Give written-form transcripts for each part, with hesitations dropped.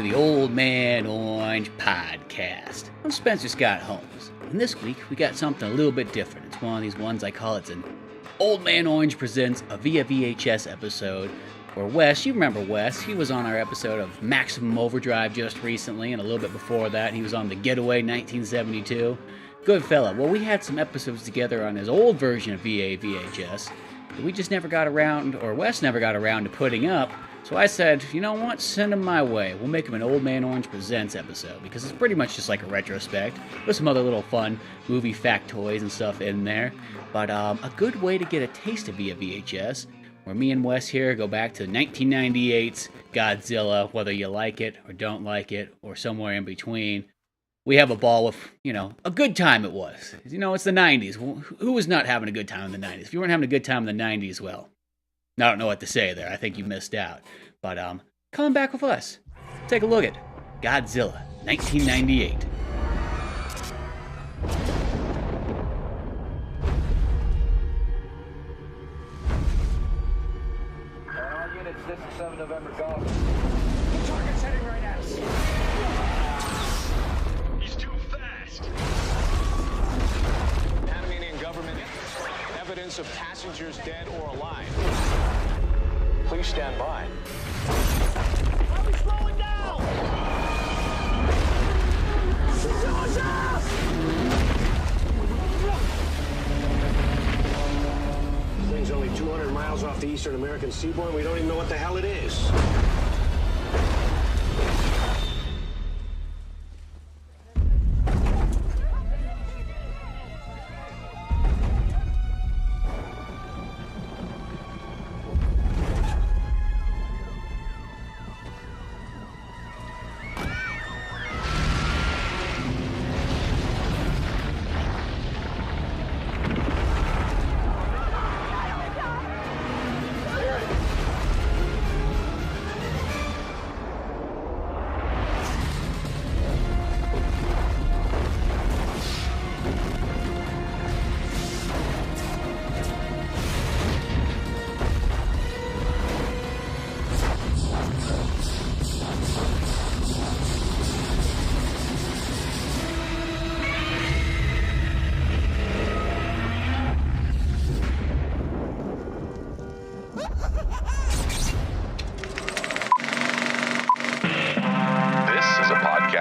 to the Old Man Orange Podcast. I'm Spencer Scott Holmes, and this week we got something a little bit different. It's one of these ones I call it's an Old Man Orange presents a Via VHS episode, where Wes, you remember Wes, he was on our episode of Maximum Overdrive just recently, and a little bit before that he was on The Getaway 1972. Good fella. Well, we had some episodes together on his old version of Via VHS that we just never got around, or Wes never got around to putting up. So I said, you know what, send him my way. We'll make him an Old Man Orange Presents episode, because it's pretty much just like a retrospect, with some other little fun movie factoids and stuff in there. But a good way to get a taste of Via VHS, where me and Wes here go back to 1998's Godzilla, whether you like it or don't like it, or somewhere in between. We have a ball with, a good time it was. It's the 90s. Who was not having a good time in the 90s? If you weren't having a good time in the 90s, well, I don't know what to say there. I think you missed out. But come back with us. Take a look at Godzilla, 1998. All units, this is 7 November Golf. Target's heading right at us. He's too fast. Panamanian government evidence of passengers dead or alive. Please stand by. Are we slowing down? This thing's only 200 miles off the eastern American seaboard. We don't even know what the hell it is.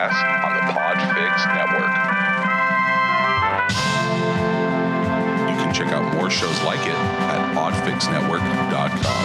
On the Podfix Network. You can check out more shows like it at podfixnetwork.com.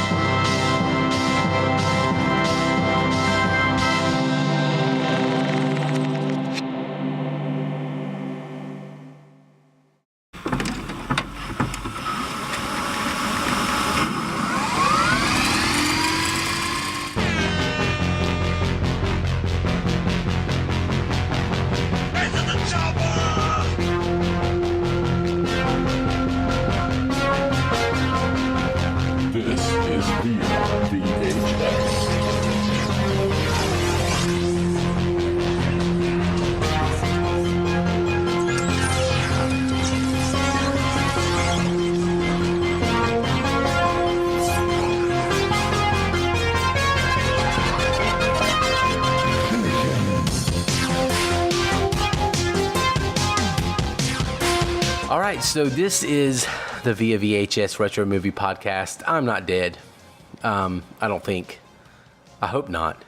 All right, so this is the Via VHS Retro Movie Podcast. I'm not dead. I don't think. I hope not.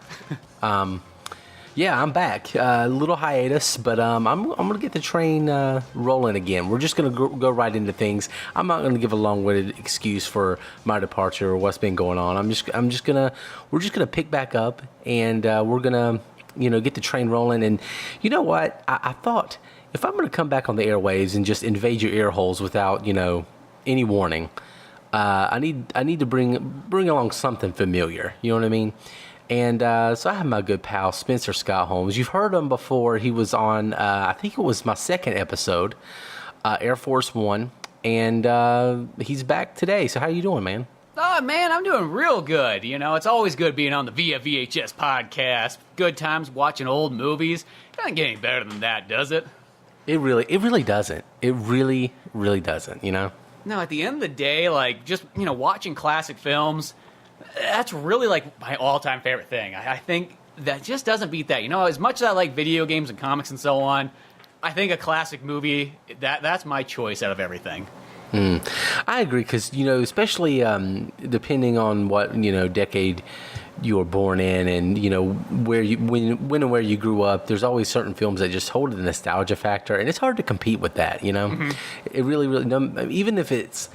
Yeah, I'm back. A little hiatus, but I'm gonna get the train rolling again. We're just gonna go right into things. I'm not gonna give a long-winded excuse for my departure or what's been going on. We're just gonna pick back up, and we're gonna get the train rolling. And you know what? I thought, if I'm going to come back on the airwaves and just invade your ear holes without, any warning, I need to bring along something familiar. You know what I mean? And so I have my good pal Spencer Scott Holmes. You've heard him before. He was on, I think it was my second episode, Air Force One, and he's back today. So how you doing, man? Oh, man, I'm doing real good. It's always good being on the Via VHS Podcast. Good times watching old movies. Doesn't get any better than that, does it? It really doesn't. It really doesn't, No, at the end of the day, just, watching classic films, that's really, my all-time favorite thing. I think that just doesn't beat that. You know, as much as I like video games and comics and so on, I think a classic movie, that's my choice out of everything. I agree, because, you know, especially depending on what, you know, decade you were born in, and, you know, when and where you grew up, there's always certain films that just hold the nostalgia factor, and it's hard to compete with that, you know? Mm-hmm. It really, even if it's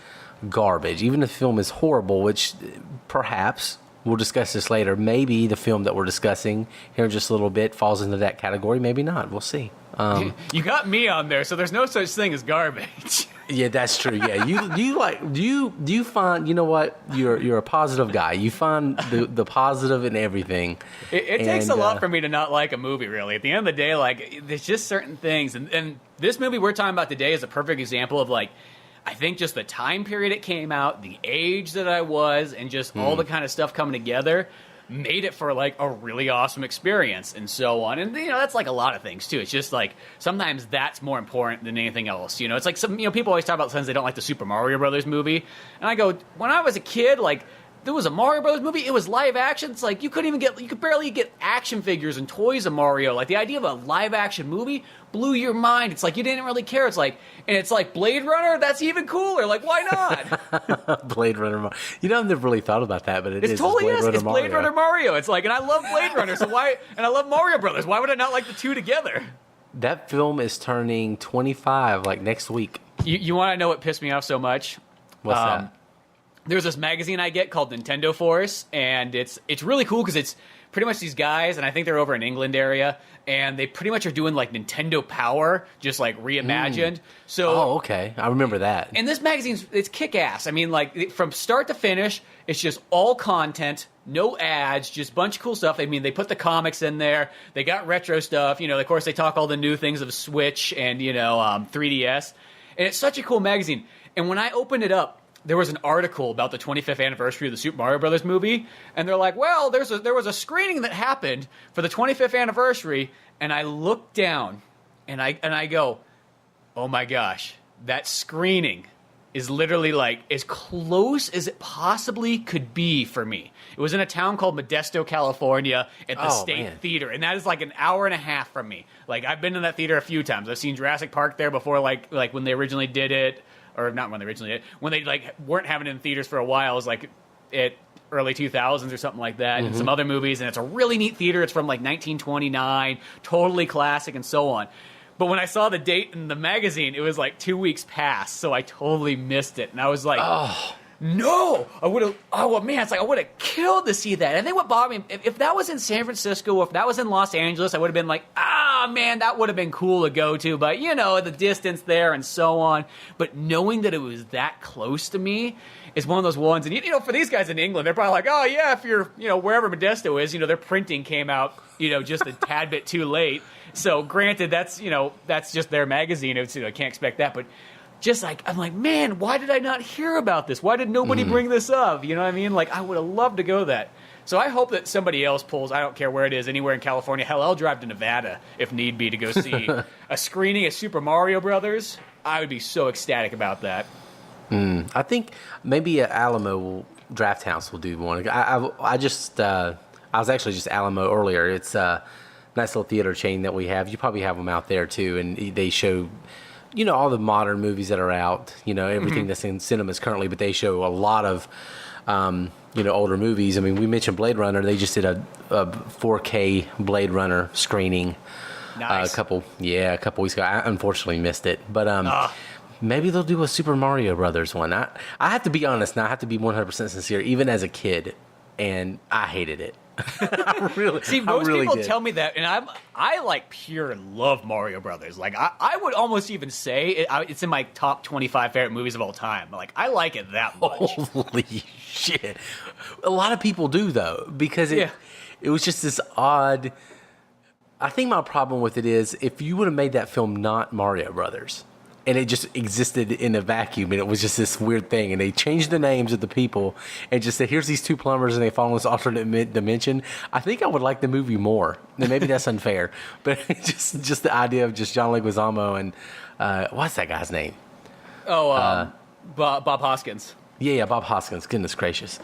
garbage, even if the film is horrible, which perhaps, we'll discuss this later, maybe the film that we're discussing here in just a little bit falls into that category, maybe not, we'll see. You got me on there, so there's no such thing as garbage. Yeah, that's true. Yeah, do you find, you know what, you're a positive guy. You find the positive in everything. It takes a lot for me to not like a movie. Really, at the end of the day, like, there's just certain things, and this movie we're talking about today is a perfect example of, like, I think just the time period it came out, the age that I was, and just all the kind of stuff coming together made it for, like, a really awesome experience and so on. And, you know, that's like a lot of things too. It's just like sometimes that's more important than anything else. You know, it's like some, you know, people always talk about since they don't like the Super Mario Brothers movie, and I go, when I was a kid, like, there was a Mario Bros. Movie. It was live action. It's like you could barely get action figures and toys of Mario. Like, the idea of a live action movie blew your mind. It's like you didn't really care. It's like, and it's like Blade Runner. That's even cooler. Like, why not? Blade Runner. You know, I've never really thought about that, but it's totally Blade Runner it's Blade Runner Mario. It's like, and I love Blade Runner. So why? And I love Mario Brothers. Why would I not like the two together? That film is turning 25 like next week. You want to know what pissed me off so much? What's that? There's this magazine I get called Nintendo Force, and it's really cool because it's pretty much these guys, and I think they're over in England area, and they pretty much are doing like Nintendo Power, just like reimagined. So, okay, I remember that. And this magazine's, it's kick-ass. I mean, like, from start to finish, it's just all content, no ads, just a bunch of cool stuff. I mean, they put the comics in there, they got retro stuff, you know, of course they talk all the new things of Switch and, you know, 3DS, and it's such a cool magazine. And when I opened it up, there was an article about the 25th anniversary of the Super Mario Brothers movie, and they're like, well, there was a screening that happened for the 25th anniversary, and I looked down, and I go, oh my gosh, that screening is literally like as close as it possibly could be for me. It was in a town called Modesto, California, at the State Theater, and that is like an hour and a half from me. Like, I've been in that theater a few times. I've seen Jurassic Park there before, like when they originally did it. Or not when they originally did. When they, like, weren't having it in theaters for a while. It was, like, at early 2000s or something like that. And some other movies. And it's a really neat theater. It's from, like, 1929. Totally classic and so on. But when I saw the date in the magazine, it was, like, 2 weeks past. So I totally missed it. And I was like, no! I would have... Oh, man, it's like I would have killed to see that. And then what bothered me... If that was in San Francisco or if that was in Los Angeles, I would have been like, man, that would have been cool to go to, but, you know, the distance there and so on. But knowing that it was that close to me is one of those ones. And, you know, for these guys in England, they're probably like, oh, yeah, if you're, you know, wherever Modesto is, you know, their printing came out, you know, just a tad bit too late. So, granted, that's, you know, that's just their magazine. It's, you know, I can't expect that. But just like, I'm like, man, why did I not hear about this? Why did nobody bring this up? You know what I mean? Like, I would have loved to go to that. So I hope that somebody else pulls, I don't care where it is, anywhere in California. Hell, I'll drive to Nevada if need be to go see a screening of Super Mario Brothers. I would be so ecstatic about that. I think maybe Alamo Draft House will do one. I was actually just Alamo earlier. It's a nice little theater chain that we have. You probably have them out there too, and they show, you know, all the modern movies that are out, you know, everything that's in cinemas currently, but they show a lot of you know, older movies. I mean, we mentioned Blade Runner. They just did a 4K Blade Runner screening Nice. a couple weeks ago. I unfortunately missed it, but maybe they'll do a Super Mario Brothers one. I have to be honest now. I have to be 100% sincere. Even as a kid, and I hated it. Most people tell me that, and I like pure love Mario Brothers. Like, I would almost even say it's in my top 25 favorite movies of all time. Like, I like it that much. Holy shit! A lot of people do though, because it was just this odd. I think my problem with it is if you would have made that film not Mario Brothers, and it just existed in a vacuum, and it was just this weird thing, and they changed the names of the people and just said, here's these two plumbers, and they fall in this alternate dimension, I think I would like the movie more. And maybe that's unfair, but just the idea of just John Leguizamo and what's that guy's name? Bob Hoskins. Yeah, Bob Hoskins. Goodness gracious.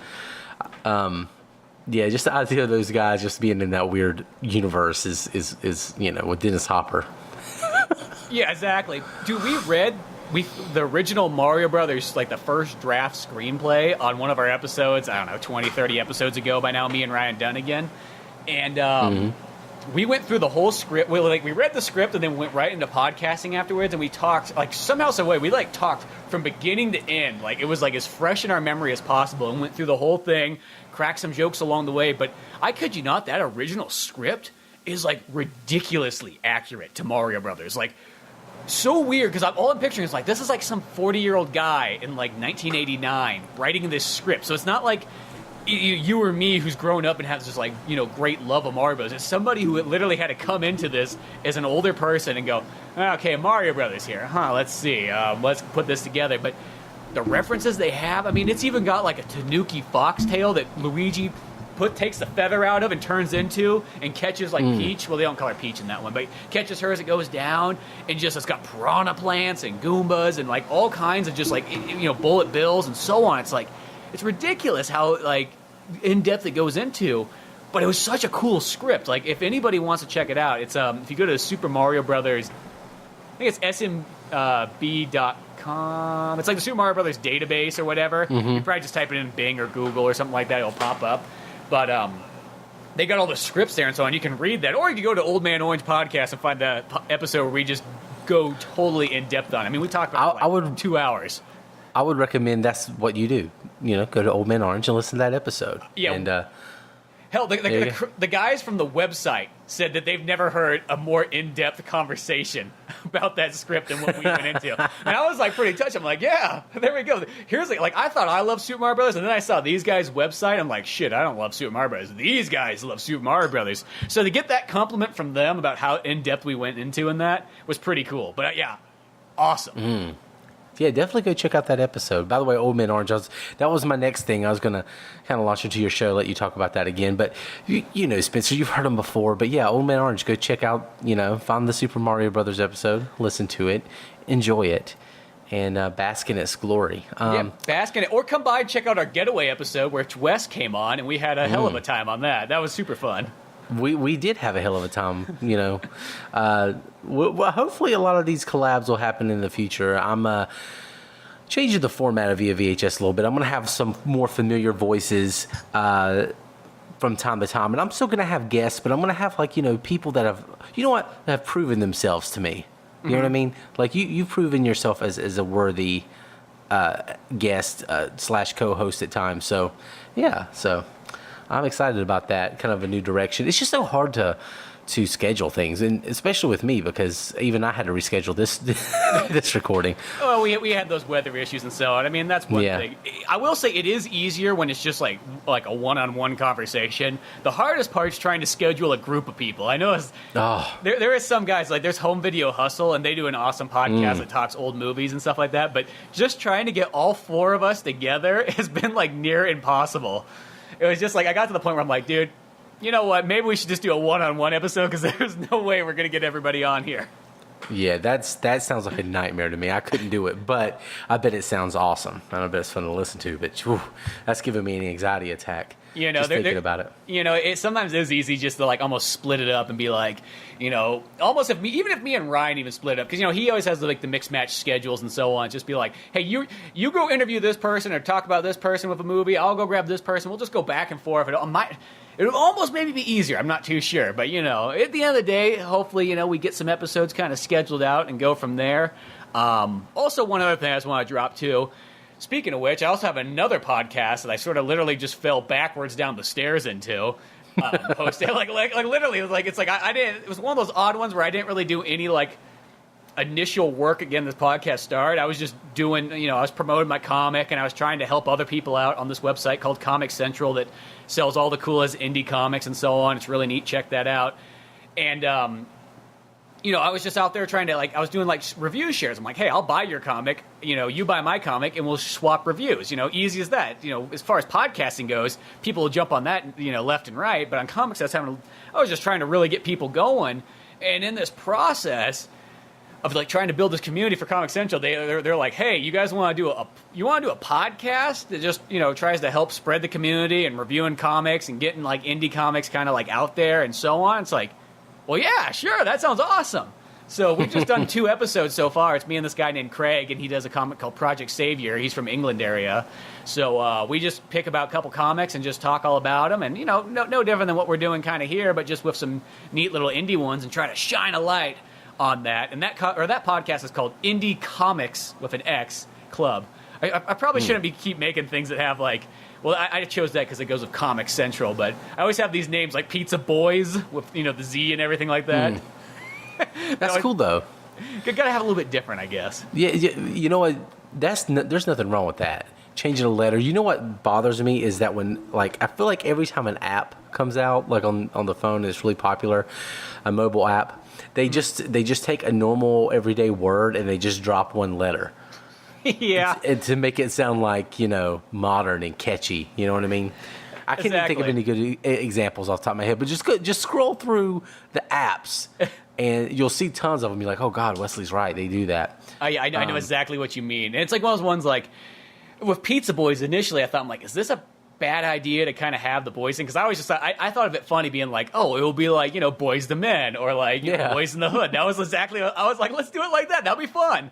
Yeah, just the idea of those guys just being in that weird universe is with Dennis Hopper. Yeah, exactly. Dude, we read the original Mario Brothers, like the first draft screenplay on one of our episodes, I don't know, 20, 30 episodes ago by now, me and Ryan Dunigan. And we went through the whole script. We read the script and then went right into podcasting afterwards, and we talked, like, somehow, some way, we, like, talked from beginning to end. Like, it was, like, as fresh in our memory as possible, and went through the whole thing, cracked some jokes along the way. But I kid you not, that original script is, like, ridiculously accurate to Mario Brothers. Like, so weird, because all I'm picturing is, like, this is, like, some 40-year-old guy in, like, 1989 writing this script. So it's not like you or me who's grown up and has this, like, great love of Mario Brothers. It's somebody who literally had to come into this as an older person and go, okay, Mario Brothers here. Let's see. Let's put this together. But the references they have, I mean, it's even got, like, a Tanuki foxtail that Luigi takes the feather out of and turns into and catches, like, Peach. Well, they don't call her Peach in that one, but catches her as it goes down, and just it's got piranha plants and Goombas and, like, all kinds of just, like, bullet bills and so on. It's like, it's ridiculous how, like, in-depth it goes into, but it was such a cool script. Like, if anybody wants to check it out, it's if you go to Super Mario Brothers, I think it's smb.com. It's like the Super Mario Brothers database or whatever. You probably just type it in Bing or Google or something like that, it'll pop up. But they got all the scripts there and so on. You can read that, or you can go to Old Man Orange Podcast and find the episode where we just go totally in depth on it. I mean, we talked about 2 hours. I would recommend that's what you do. Go to Old Man Orange and listen to that episode. Yeah. And hell, the guys from the website said that they've never heard a more in-depth conversation about that script than what we went into. And I was, like, pretty touched. I'm like, yeah, there we go. Here's, like, I thought I loved Super Mario Brothers, and then I saw these guys' website. I'm like, shit, I don't love Super Mario Brothers. These guys love Super Mario Brothers. So to get that compliment from them about how in-depth we went into in that was pretty cool. But, yeah, awesome. Yeah, definitely go check out that episode. By the way, Old Man Orange, that was my next thing. I was going to kind of launch into your show, let you talk about that again. But, Spencer, you've heard them before. But, yeah, Old Man Orange, go check out, find the Super Mario Brothers episode, listen to it, enjoy it, and bask in its glory. Bask in it. Or come by and check out our Getaway episode where Wes came on, and we had a hell of a time on that. That was super fun. We did have a hell of a time, Well, hopefully a lot of these collabs will happen in the future. I'm changing the format of Via VHS a little bit. I'm going to have some more familiar voices from time to time. And I'm still going to have guests, but I'm going to have, like, people that have proven themselves to me. You know what I mean? Like, you've proven yourself as a worthy guest / co-host at times. So, yeah, I'm excited about that, kind of a new direction. It's just so hard to schedule things, and especially with me, because even I had to reschedule this recording. Oh, we had those weather issues and so on. I mean, that's one thing. I will say it is easier when it's just like a one-on-one conversation. The hardest part is trying to schedule a group of people. I know there is some guys, like there's Home Video Hustle, and they do an awesome podcast that talks old movies and stuff like that, but just trying to get all four of us together has been, like, near impossible. It was just like, I got to the point where I'm like, dude, you know what? Maybe we should just do a one-on-one episode, because there's no way we're going to get everybody on here. Yeah, that sounds like a nightmare to me. I couldn't do it, but I bet it sounds awesome. I bet it's fun to listen to, but that's giving me an anxiety attack. Just thinking about it. It sometimes is easy just to, like, almost split it up and be like, almost if me and Ryan even split it up, because he always has the mixed match schedules and so on. Just be like, hey, you go interview this person or talk about this person with a movie. I'll go grab this person. We'll just go back and forth. It'll almost maybe be easier. I'm not too sure, but at the end of the day, hopefully we get some episodes kind of scheduled out and go from there. Also, one other thing I just want to drop too. Speaking of which, I also have another podcast that I sort of literally just fell backwards down the stairs into. Posted like literally, like it's like I didn't. It was one of those odd ones where I didn't really do any like initial work again. This podcast started. I was just doing, I was promoting my comic, and I was trying to help other people out on this website called Comix Central that sells all the coolest indie comics and so on. It's really neat. Check that out. And I was just out there trying to, like, I was doing, like, review shares. I'm like, hey, I'll buy your comic, you buy my comic, and we'll swap reviews. Easy as that. As far as podcasting goes, people will jump on that, left and right. But on comics, I was just trying to really get people going. And in this process, of like trying to build this community for Comix Central. They're like, hey, you guys want to do a podcast that just tries to help spread the community and reviewing comics and getting like indie comics kind of like out there and so on. It's like, well, yeah, sure, that sounds awesome. So we've just done 2 episodes so far. It's me and this guy named Craig, and he does a comic called Project Savior. He's from England area. So we just pick about a couple comics and just talk all about them. And, no different than what we're doing kind of here, but just with some neat little indie ones and try to shine a light on that. And that podcast is called Indie Comics with an X Club. I probably shouldn't keep making things that have like, well, I chose that because it goes with Comix Central, but I always have these names like Pizza Boys with, the Z and everything like that. That's cool, though. You gotta have a little bit different, I guess. Yeah, you know what? There's nothing wrong with that. Changing a letter. You know what bothers me is that when, like, I feel like every time an app comes out, like on the phone, it's really popular, a mobile app, they just take a normal everyday word and they just drop one letter. Yeah. And to make it sound like, modern and catchy. You know what I mean? I can't even think of any good examples off the top of my head, but just scroll through the apps. And you'll see tons of them. You're like, oh, God, Wesley's right. They do that. I know exactly what you mean. And it's like one of those ones like, with Pizza Boys, initially I thought, I'm like, is this a bad idea to kind of have the boys in? Because I always just thought, I thought of it funny being like, oh, it will be like, Boys the Men or like Boys in the Hood. That was exactly, I was like, let's do it like that. That'll be fun.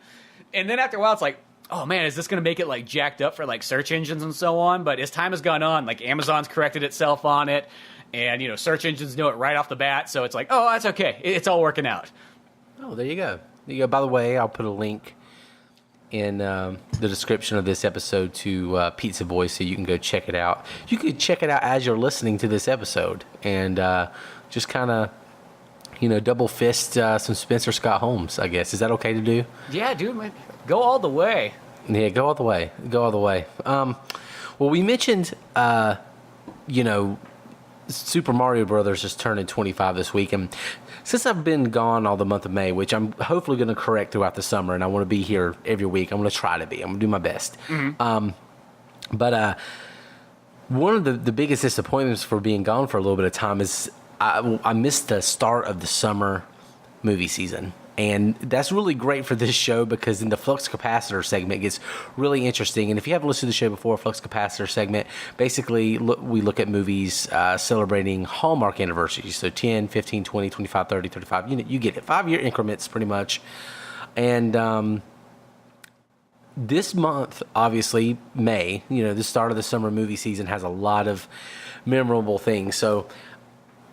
And then after a while, it's like, oh, man, is this going to make it like jacked up for like search engines and so on? But as time has gone on, like Amazon's corrected itself on it. And, search engines know it right off the bat. So it's like, oh, that's okay. It's all working out. Oh, there you go. By the way, I'll put a link in the description of this episode to Pizza Boys so you can go check it out. You could check it out as you're listening to this episode and just kind of, double fist some Spencer Scott Holmes, I guess. Is that okay to do? Yeah, dude, man. Go all the way. Yeah, go all the way. Go all the way. Well, we mentioned, Super Mario Brothers is turning 25 this week, and since I've been gone all the month of May, which I'm hopefully going to correct throughout the summer, and I want to be here every week. I'm going to try to be. I'm going to do my best. Mm-hmm. But one of the biggest disappointments for being gone for a little bit of time is I missed the start of the summer movie season. And that's really great for this show because in the Flux Capacitor segment it gets really interesting. And if you haven't listened to the show before, Flux Capacitor segment, basically we look at movies celebrating Hallmark anniversaries. So 10, 15, 20, 25, 30, 35. You get it. 5-year increments pretty much. And this month, obviously, May, the start of the summer movie season has a lot of memorable things. So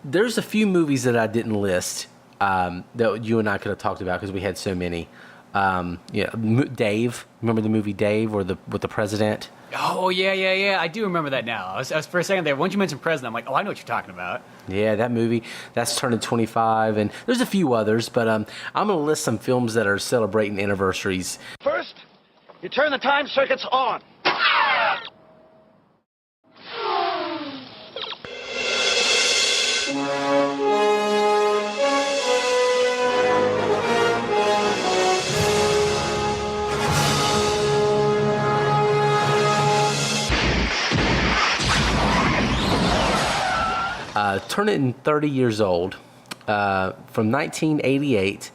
there's a few movies that I didn't list that you and I could have talked about because we had so many. Dave, remember the movie Dave with the president? Oh, yeah. I do remember that now. I was for a second there. Once you mentioned president, I'm like, oh, I know what you're talking about. Yeah, that movie, that's turning 25, and there's a few others, but I'm going to list some films that are celebrating anniversaries. First, you turn the time circuits on. Turning 30 years old, from 1988,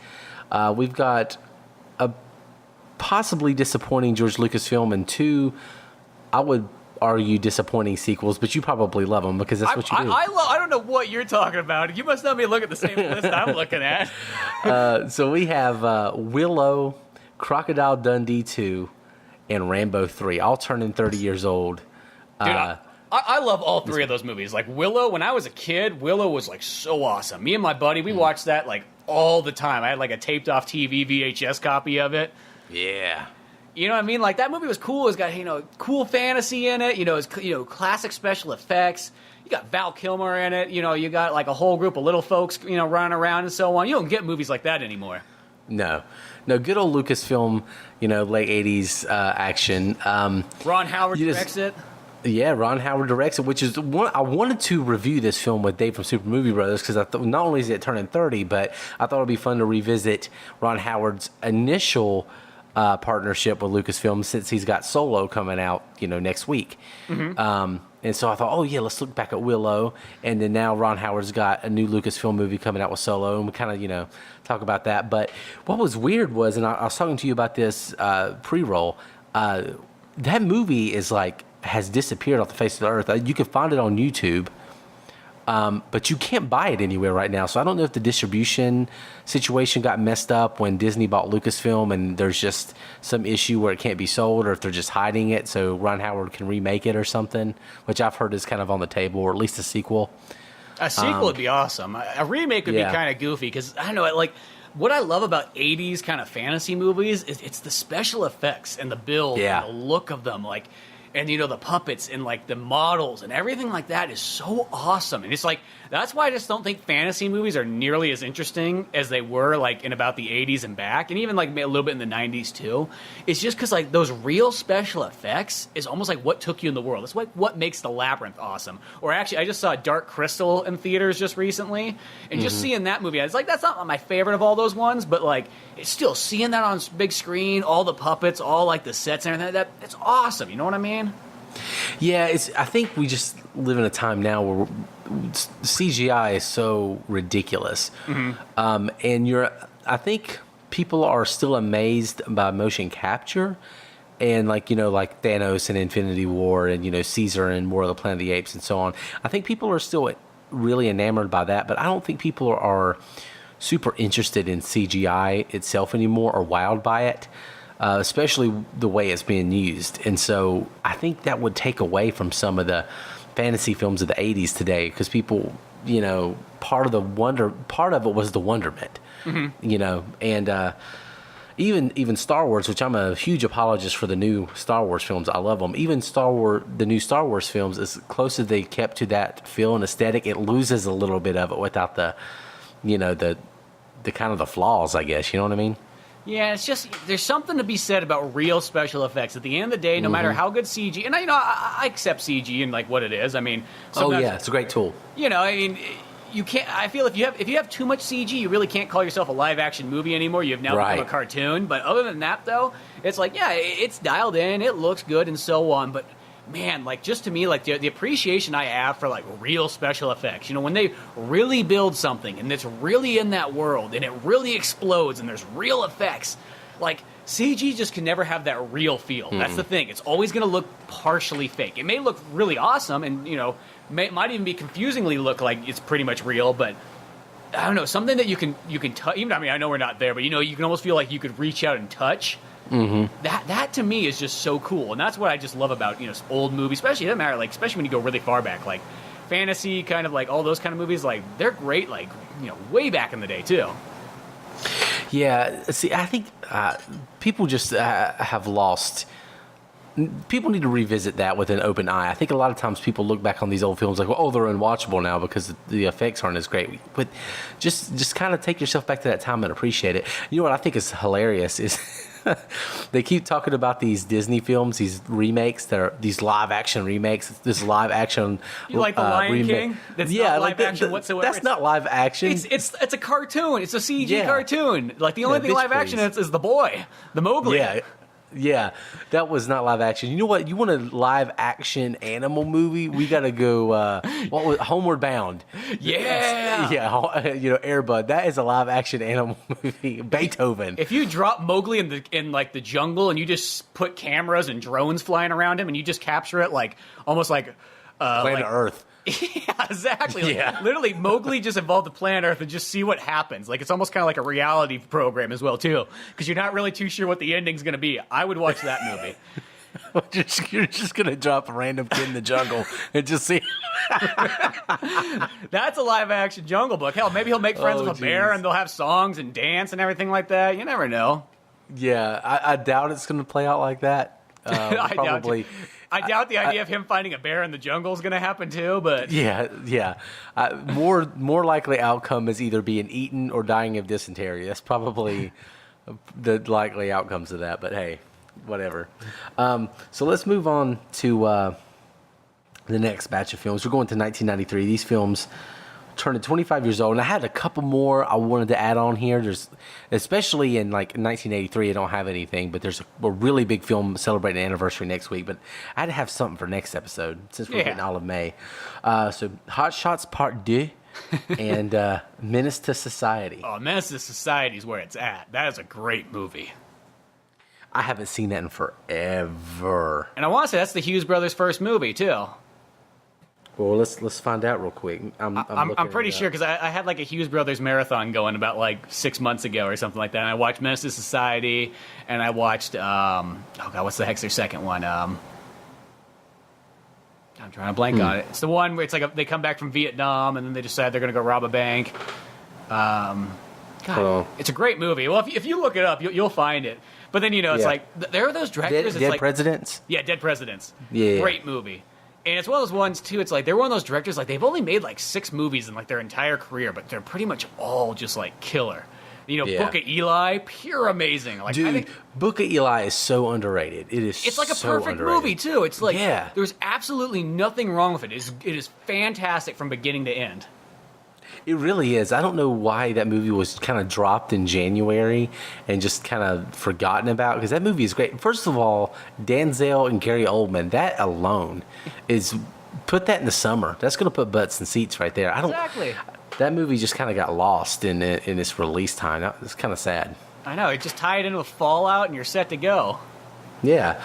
we've got a possibly disappointing George Lucas film and 2, I would argue, disappointing sequels, but you probably love them because that's what you do. I don't know what you're talking about. You must not be looking at the same list I'm looking at. So we have Willow, Crocodile Dundee 2, and Rambo 3, all turning 30 years old. Dude, I love all 3 of those movies. Like Willow, when I was a kid, Willow was like so awesome. Me and my buddy, we watched that like all the time. I had like a taped off TV VHS copy of it. Yeah. You know what I mean? Like that movie was cool. It's got cool fantasy in it. It's classic special effects. You got Val Kilmer in it. You got like a whole group of little folks running around and so on. You don't get movies like that anymore. No, good old Lucasfilm. Late 80s action. Ron Howard directs it. Yeah, Ron Howard directs it, which is one. I wanted to review this film with Dave from Super Movie Brothers because I thought not only is it turning 30, but I thought it'd be fun to revisit Ron Howard's initial partnership with Lucasfilm since he's got Solo coming out, next week. Mm-hmm. And so I thought, oh yeah, let's look back at Willow. And then now Ron Howard's got a new Lucasfilm movie coming out with Solo, and we kind of, talk about that. But what was weird was, and I was talking to you about this pre-roll, that movie is has disappeared off the face of the earth. You can find it on YouTube. But you can't buy it anywhere right now. So I don't know if the distribution situation got messed up when Disney bought Lucasfilm and there's just some issue where it can't be sold, or if they're just hiding it so Ron Howard can remake it or something, which I've heard is kind of on the table, or at least a sequel. A sequel would be awesome. A remake would be kind of goofy because, I don't know, what I love about 80s kind of fantasy movies is it's the special effects and the build and the look of them. And, the puppets and, the models and everything like that is so awesome. And it's that's why I just don't think fantasy movies are nearly as interesting as they were, in about the 80s and back. And even, a little bit in the 90s, too. It's just because, those real special effects is almost what took you in the world. It's what makes The Labyrinth awesome. Or actually, I just saw Dark Crystal in theaters just recently. And just seeing that movie, I was that's not my favorite of all those ones. But, it's still seeing that on big screen, all the puppets, all, the sets and everything, it's awesome. You know what I mean? Yeah, I think we just live in a time now where CGI is so ridiculous. And I think people are still amazed by motion capture and like Thanos and Infinity War and, Caesar and War of the Planet of the Apes and so on. I think people are still really enamored by that, but I don't think people are super interested in CGI itself anymore or wowed by it. Especially the way it's being used. And so I think that would take away from some of the fantasy films of the 80s today, because people, part of it was the wonderment, and even Star Wars, which I'm a huge apologist for the new Star Wars films. I love them. Even the new Star Wars films, as close as they kept to that feel and aesthetic, it loses a little bit of it without the kind of the flaws, I guess. You know what I mean? Yeah, it's just, there's something to be said about real special effects. At the end of the day, no matter how good CG, and I accept CG and what it is. I mean, it's a great tool. You can't. I feel if you have too much CG, you really can't call yourself a live action movie anymore. You have now become a cartoon. But other than that, though, it's it's dialed in, it looks good, and so on. But man, just to me, the appreciation I have for real special effects, when they really build something and it's really in that world and it really explodes and there's real effects, CG just can never have that real feel. That's the thing. It's always going to look partially fake. It may look really awesome and, might even be confusingly look like it's pretty much real, but I don't know, something that you can touch. Even, I know we're not there, but you can almost feel like you could reach out and touch. That to me is just so cool, and that's what I just love about old movies, especially it doesn't matter especially when you go really far back, fantasy kind of all those kind of movies, they're great way back in the day too. Yeah, see, I think people just have lost. People need to revisit that with an open eye. I think a lot of times people look back on these old films they're unwatchable now because the effects aren't as great. But just kind of take yourself back to that time and appreciate it. You know what I think is hilarious is they keep talking about these Disney films, these remakes that are these live action remakes. This live action, you like the Lion King? That's not live action whatsoever. That's not live action. It's a cartoon. It's a CG cartoon. The only thing live action is the boy, the Mowgli. Yeah, that was not live action. You know what? You want a live action animal movie? We got to go. Homeward Bound? Yeah, Air Bud. That is a live action animal movie. Beethoven. If you drop Mowgli in the jungle and you just put cameras and drones flying around him and you just capture it almost like Planet Earth. Yeah, exactly. Literally, Mowgli just involved the planet Earth and just see what happens. It's almost kind of like a reality program as well, too, because you're not really too sure what the ending's going to be. I would watch that movie. You're just going to drop a random kid in the jungle and just see. That's a live-action Jungle Book. Hell, maybe he'll make friends with a bear and they'll have songs and dance and everything like that. You never know. Yeah, I doubt it's going to play out like that. Probably. I doubt the idea of him finding a bear in the jungle is going to happen too, but yeah. More likely outcome is either being eaten or dying of dysentery. That's probably the likely outcomes of that. But hey, whatever. So let's move on to the next batch of films. We're going to 1993. These films turning 25 years old, and I had a couple more I wanted to add on here. There's, especially in like 1983, I don't have anything, but there's a really big film celebrating an anniversary next week. But I had to have something for next episode since we're getting all of May. So Hot Shots Part 2 and Menace to Society. Oh, Menace to Society is where it's at. That is a great movie. I haven't seen that in forever. And I want to say that's the Hughes brothers' first movie too. Well, let's find out real quick. I'm pretty sure because I had like a Hughes brothers marathon going about like 6 months ago or something like that. And I watched Menace to Society, and I watched oh god, what's the heck's their second one? I'm trying to blank on it. It's the one where it's like they come back from Vietnam and then they decide they're going to go rob a bank. God, it's a great movie. Well, if you look it up, you'll find it. But then it's like there are those directors. Dead Presidents. Yeah, Dead Presidents. Yeah, great movie. And it's one of those ones too. It's like they're one of those directors. Like they've only made like 6 movies in like their entire career, but they're pretty much all just like killer. Book of Eli, pure amazing. Like, dude, I think Book of Eli is so underrated. It's like a so perfect underrated. movie too. It's like Yeah. there's absolutely nothing wrong with it. It is fantastic from beginning to end. It really is. I don't know why that movie was kind of dropped in January and just kind of forgotten about, because that movie is great. First of all, Denzel and Gary Oldman, that alone is, put that in the summer. That's going to put butts in seats right there. Exactly. That movie just kind of got lost in its release time. It's kind of sad. I know. It just tied into Fallout and you're set to go. Yeah.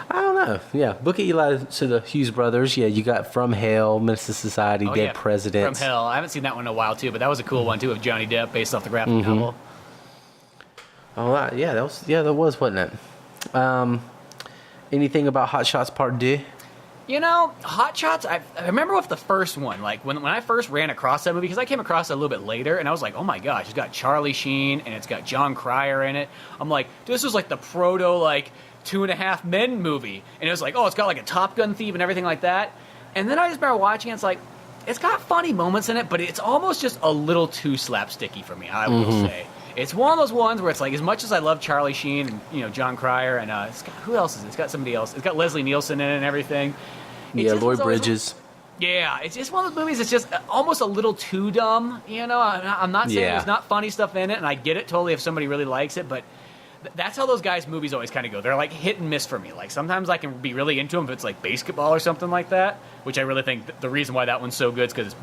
I don't know. Yeah, Book of Eli, so the Hughes brothers. Yeah, you got From Hell, Menace to Society, Dead Presidents. From Hell. I haven't seen that one in a while too, but that was a cool one too, with Johnny Depp, based off the graphic novel. Oh yeah, that was, wasn't it? Anything about Hot Shots Part 2? Hot Shots, I remember with the first one, like when I first ran across that movie, because I came across it a little bit later, and I was like, oh my gosh, it's got Charlie Sheen and it's got John Cryer in it. I'm like, this is like the proto like 2.5 Men movie, and it was like, oh, it's got like a Top Gun theme and everything like that. And then I just remember watching it, it's like, it's got funny moments in it, but it's almost just a little too slapsticky for me, I will say. It's one of those ones where it's like, as much as I love Charlie Sheen and John Cryer and it's got, who else is it? It's got somebody else. It's got Leslie Nielsen in it and everything. Lloyd Bridges. Yeah, it's just one of those movies that's just almost a little too dumb. I'm not saying there's not funny stuff in it, and I get it totally if somebody really likes it, but that's how those guys' movies always kind of go. They're like hit and miss for me. Like sometimes I can be really into them if it's like basketball or something like that, which I really think the reason why that one's so good is because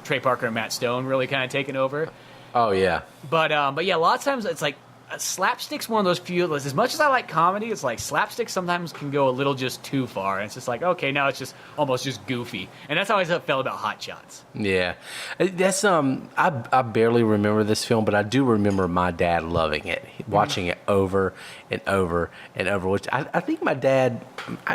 Trey Parker and Matt Stone really kind of taking over. Oh yeah. But yeah, a lot of times it's like slapstick's one of those few. As much as I like comedy, it's like slapstick sometimes can go a little just too far. And it's just like, okay, now it's just almost just goofy. And that's how I felt about Hot Shots. Yeah, that's I barely remember this film, but I do remember my dad loving it, watching it over and over and over. Which I think my dad,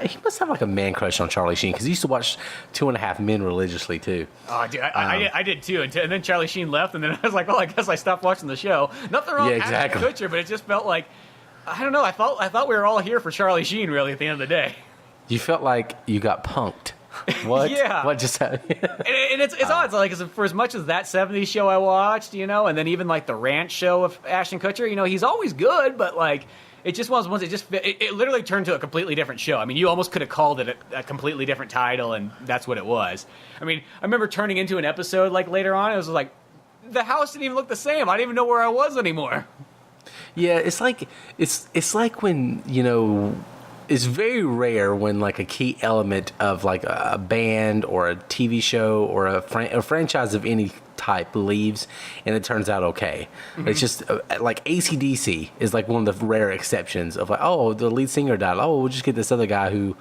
he must have like a man crush on Charlie Sheen, because he used to watch 2.5 Men religiously too. Oh, dude, I did too. And then Charlie Sheen left, and then I was like, well, I guess I stopped watching the show. Nothing wrong with Ashton Kutcher, but it just felt like, I don't know. I thought we were all here for Charlie Sheen, really, at the end of the day. You felt like you got punked. What? Yeah. What just happened? and it's odd. It's like, for as much as that 70s show I watched, and then even like the Ranch show of Ashton Kutcher, he's always good, but like, it just was once it literally turned to a completely different show. I mean, you almost could have called it a completely different title, and that's what it was. I mean, I remember turning into an episode like later on, it was like, the house didn't even look the same. I didn't even know where I was anymore. Yeah, it's like when, it's very rare when like a key element of like a band or a TV show or a franchise of any type leaves and it turns out okay. It's just like AC/DC is like one of the rare exceptions of like, oh, the lead singer died. Oh, we'll just get this other guy who,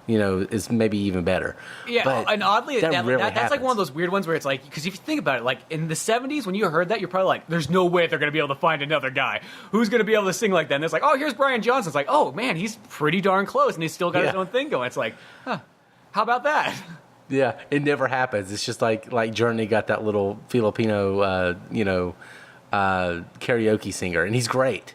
is maybe even better. Yeah, but and oddly, that's happens. like one of those weird ones where it's like, because if you think about it, like in the 70s, when you heard that, you're probably like, there's no way they're going to be able to find another guy. Who's going to be able to sing like that? And it's like, oh, here's Brian Johnson. It's like, oh, man, he's pretty darn close, and he's still got his own thing going. It's like, huh, how about that? Yeah, it never happens. It's just like Journey got that little Filipino, karaoke singer, and he's great.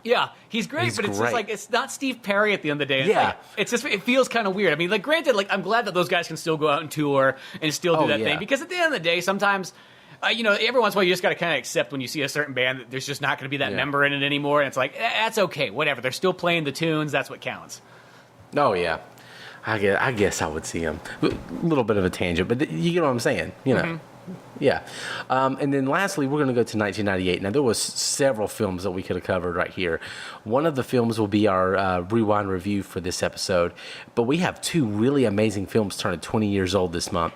Yeah, he's great, but it's just like, it's not Steve Perry at the end of the day. It's just, it feels kind of weird. I mean, like, granted, like, I'm glad that those guys can still go out and tour and still do that thing, because at the end of the day, sometimes, every once in a while, you just got to kind of accept when you see a certain band that there's just not going to be that member in it anymore, and it's like, that's okay, whatever. They're still playing the tunes, that's what counts. Oh, yeah. I guess I would see him. A little bit of a tangent, but you get what I'm saying, Yeah. And then lastly, we're going to go to 1998. Now, there was several films that we could have covered right here. One of the films will be our rewind review for this episode. But we have two really amazing films turning 20 years old this month.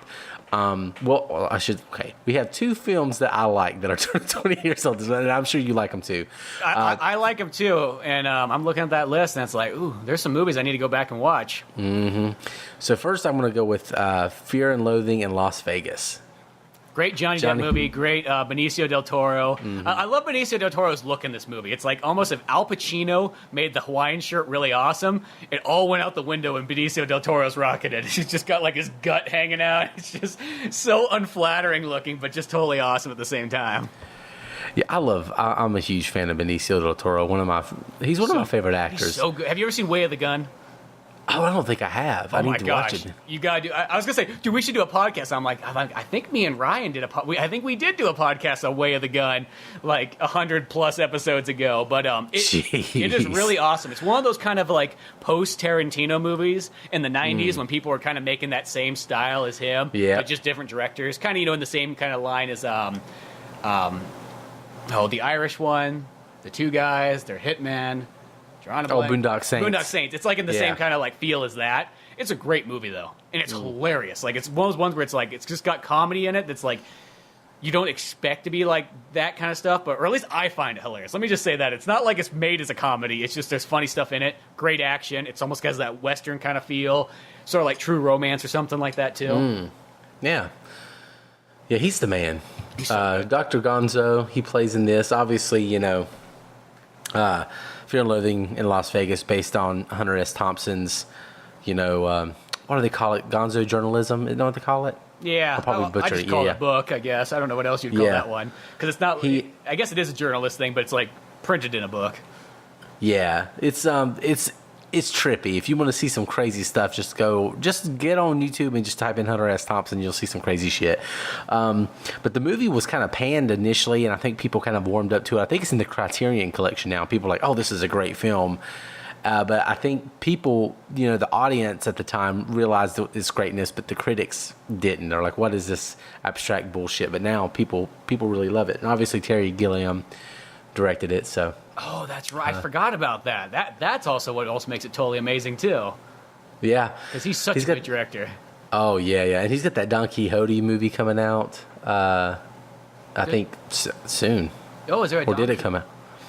We have two films that I like that are turning 20 years old this month, and I'm sure you like them too. I like them too, and I'm looking at that list, and it's like, ooh, there's some movies I need to go back and watch. Mm-hmm. So first, I'm going to go with Fear and Loathing in Las Vegas. Great Johnny Depp movie, great Benicio del Toro. Mm-hmm. I love Benicio del Toro's look in this movie. It's like almost if Al Pacino made the Hawaiian shirt really awesome, it all went out the window when Benicio del Toro's rocking it. He's just got like his gut hanging out. It's just so unflattering looking, but just totally awesome at the same time. Yeah, I'm a huge fan of Benicio del Toro. He's one of my favorite actors. He's so good. Have you ever seen Way of the Gun? Oh, I don't think I have. I need to watch it. You gotta do. I was gonna say, dude, we should do a podcast. I'm like, I think me and Ryan did I think we did do a podcast on Way of the Gun, like 100+ episodes ago. But it is really awesome. It's one of those kind of like post Tarantino movies in the '90s when people were kind of making that same style as him, but just different directors. Kind of in the same kind of line as the Irish one, the two guys, they're hitmen. Boondock Saints. Boondock Saints. It's like in the same kind of like feel as that. It's a great movie though, and it's hilarious. Like it's one of those ones where it's like it's just got comedy in it. That's like you don't expect to be like that kind of stuff, or at least I find it hilarious. Let me just say that it's not like it's made as a comedy. It's just there's funny stuff in it. Great action. It's almost has that Western kind of feel, sort of like True Romance or something like that too. Yeah, he's the man. Dr. Gonzo. He plays in this. Obviously, Fear and Loathing in Las Vegas, based on Hunter S. Thompson's, what do they call it? Gonzo journalism? You know what they call it? Yeah. I'll probably butcher I just call it a book, I guess. I don't know what else you'd call that one. Because it's not, I guess it is a journalist thing, but it's like printed in a book. Yeah. It's trippy. If you want to see some crazy stuff, just get on YouTube and just type in Hunter S. Thompson. You'll see some crazy shit. But the movie was kind of panned initially, and I think people kind of warmed up to it. I think it's in the Criterion Collection now. People are like, oh, this is a great film. But I think people, the audience at the time realized its greatness, but the critics didn't. They're like, what is this abstract bullshit? But now people really love it. And obviously Terry Gilliam directed it, so... Oh, that's right. I forgot about that. That's also what also makes it totally amazing, too. Yeah. Because he's such a good director. Oh, yeah. And he's got that Don Quixote movie coming out, I think, soon. Oh, is there a Or did it come out?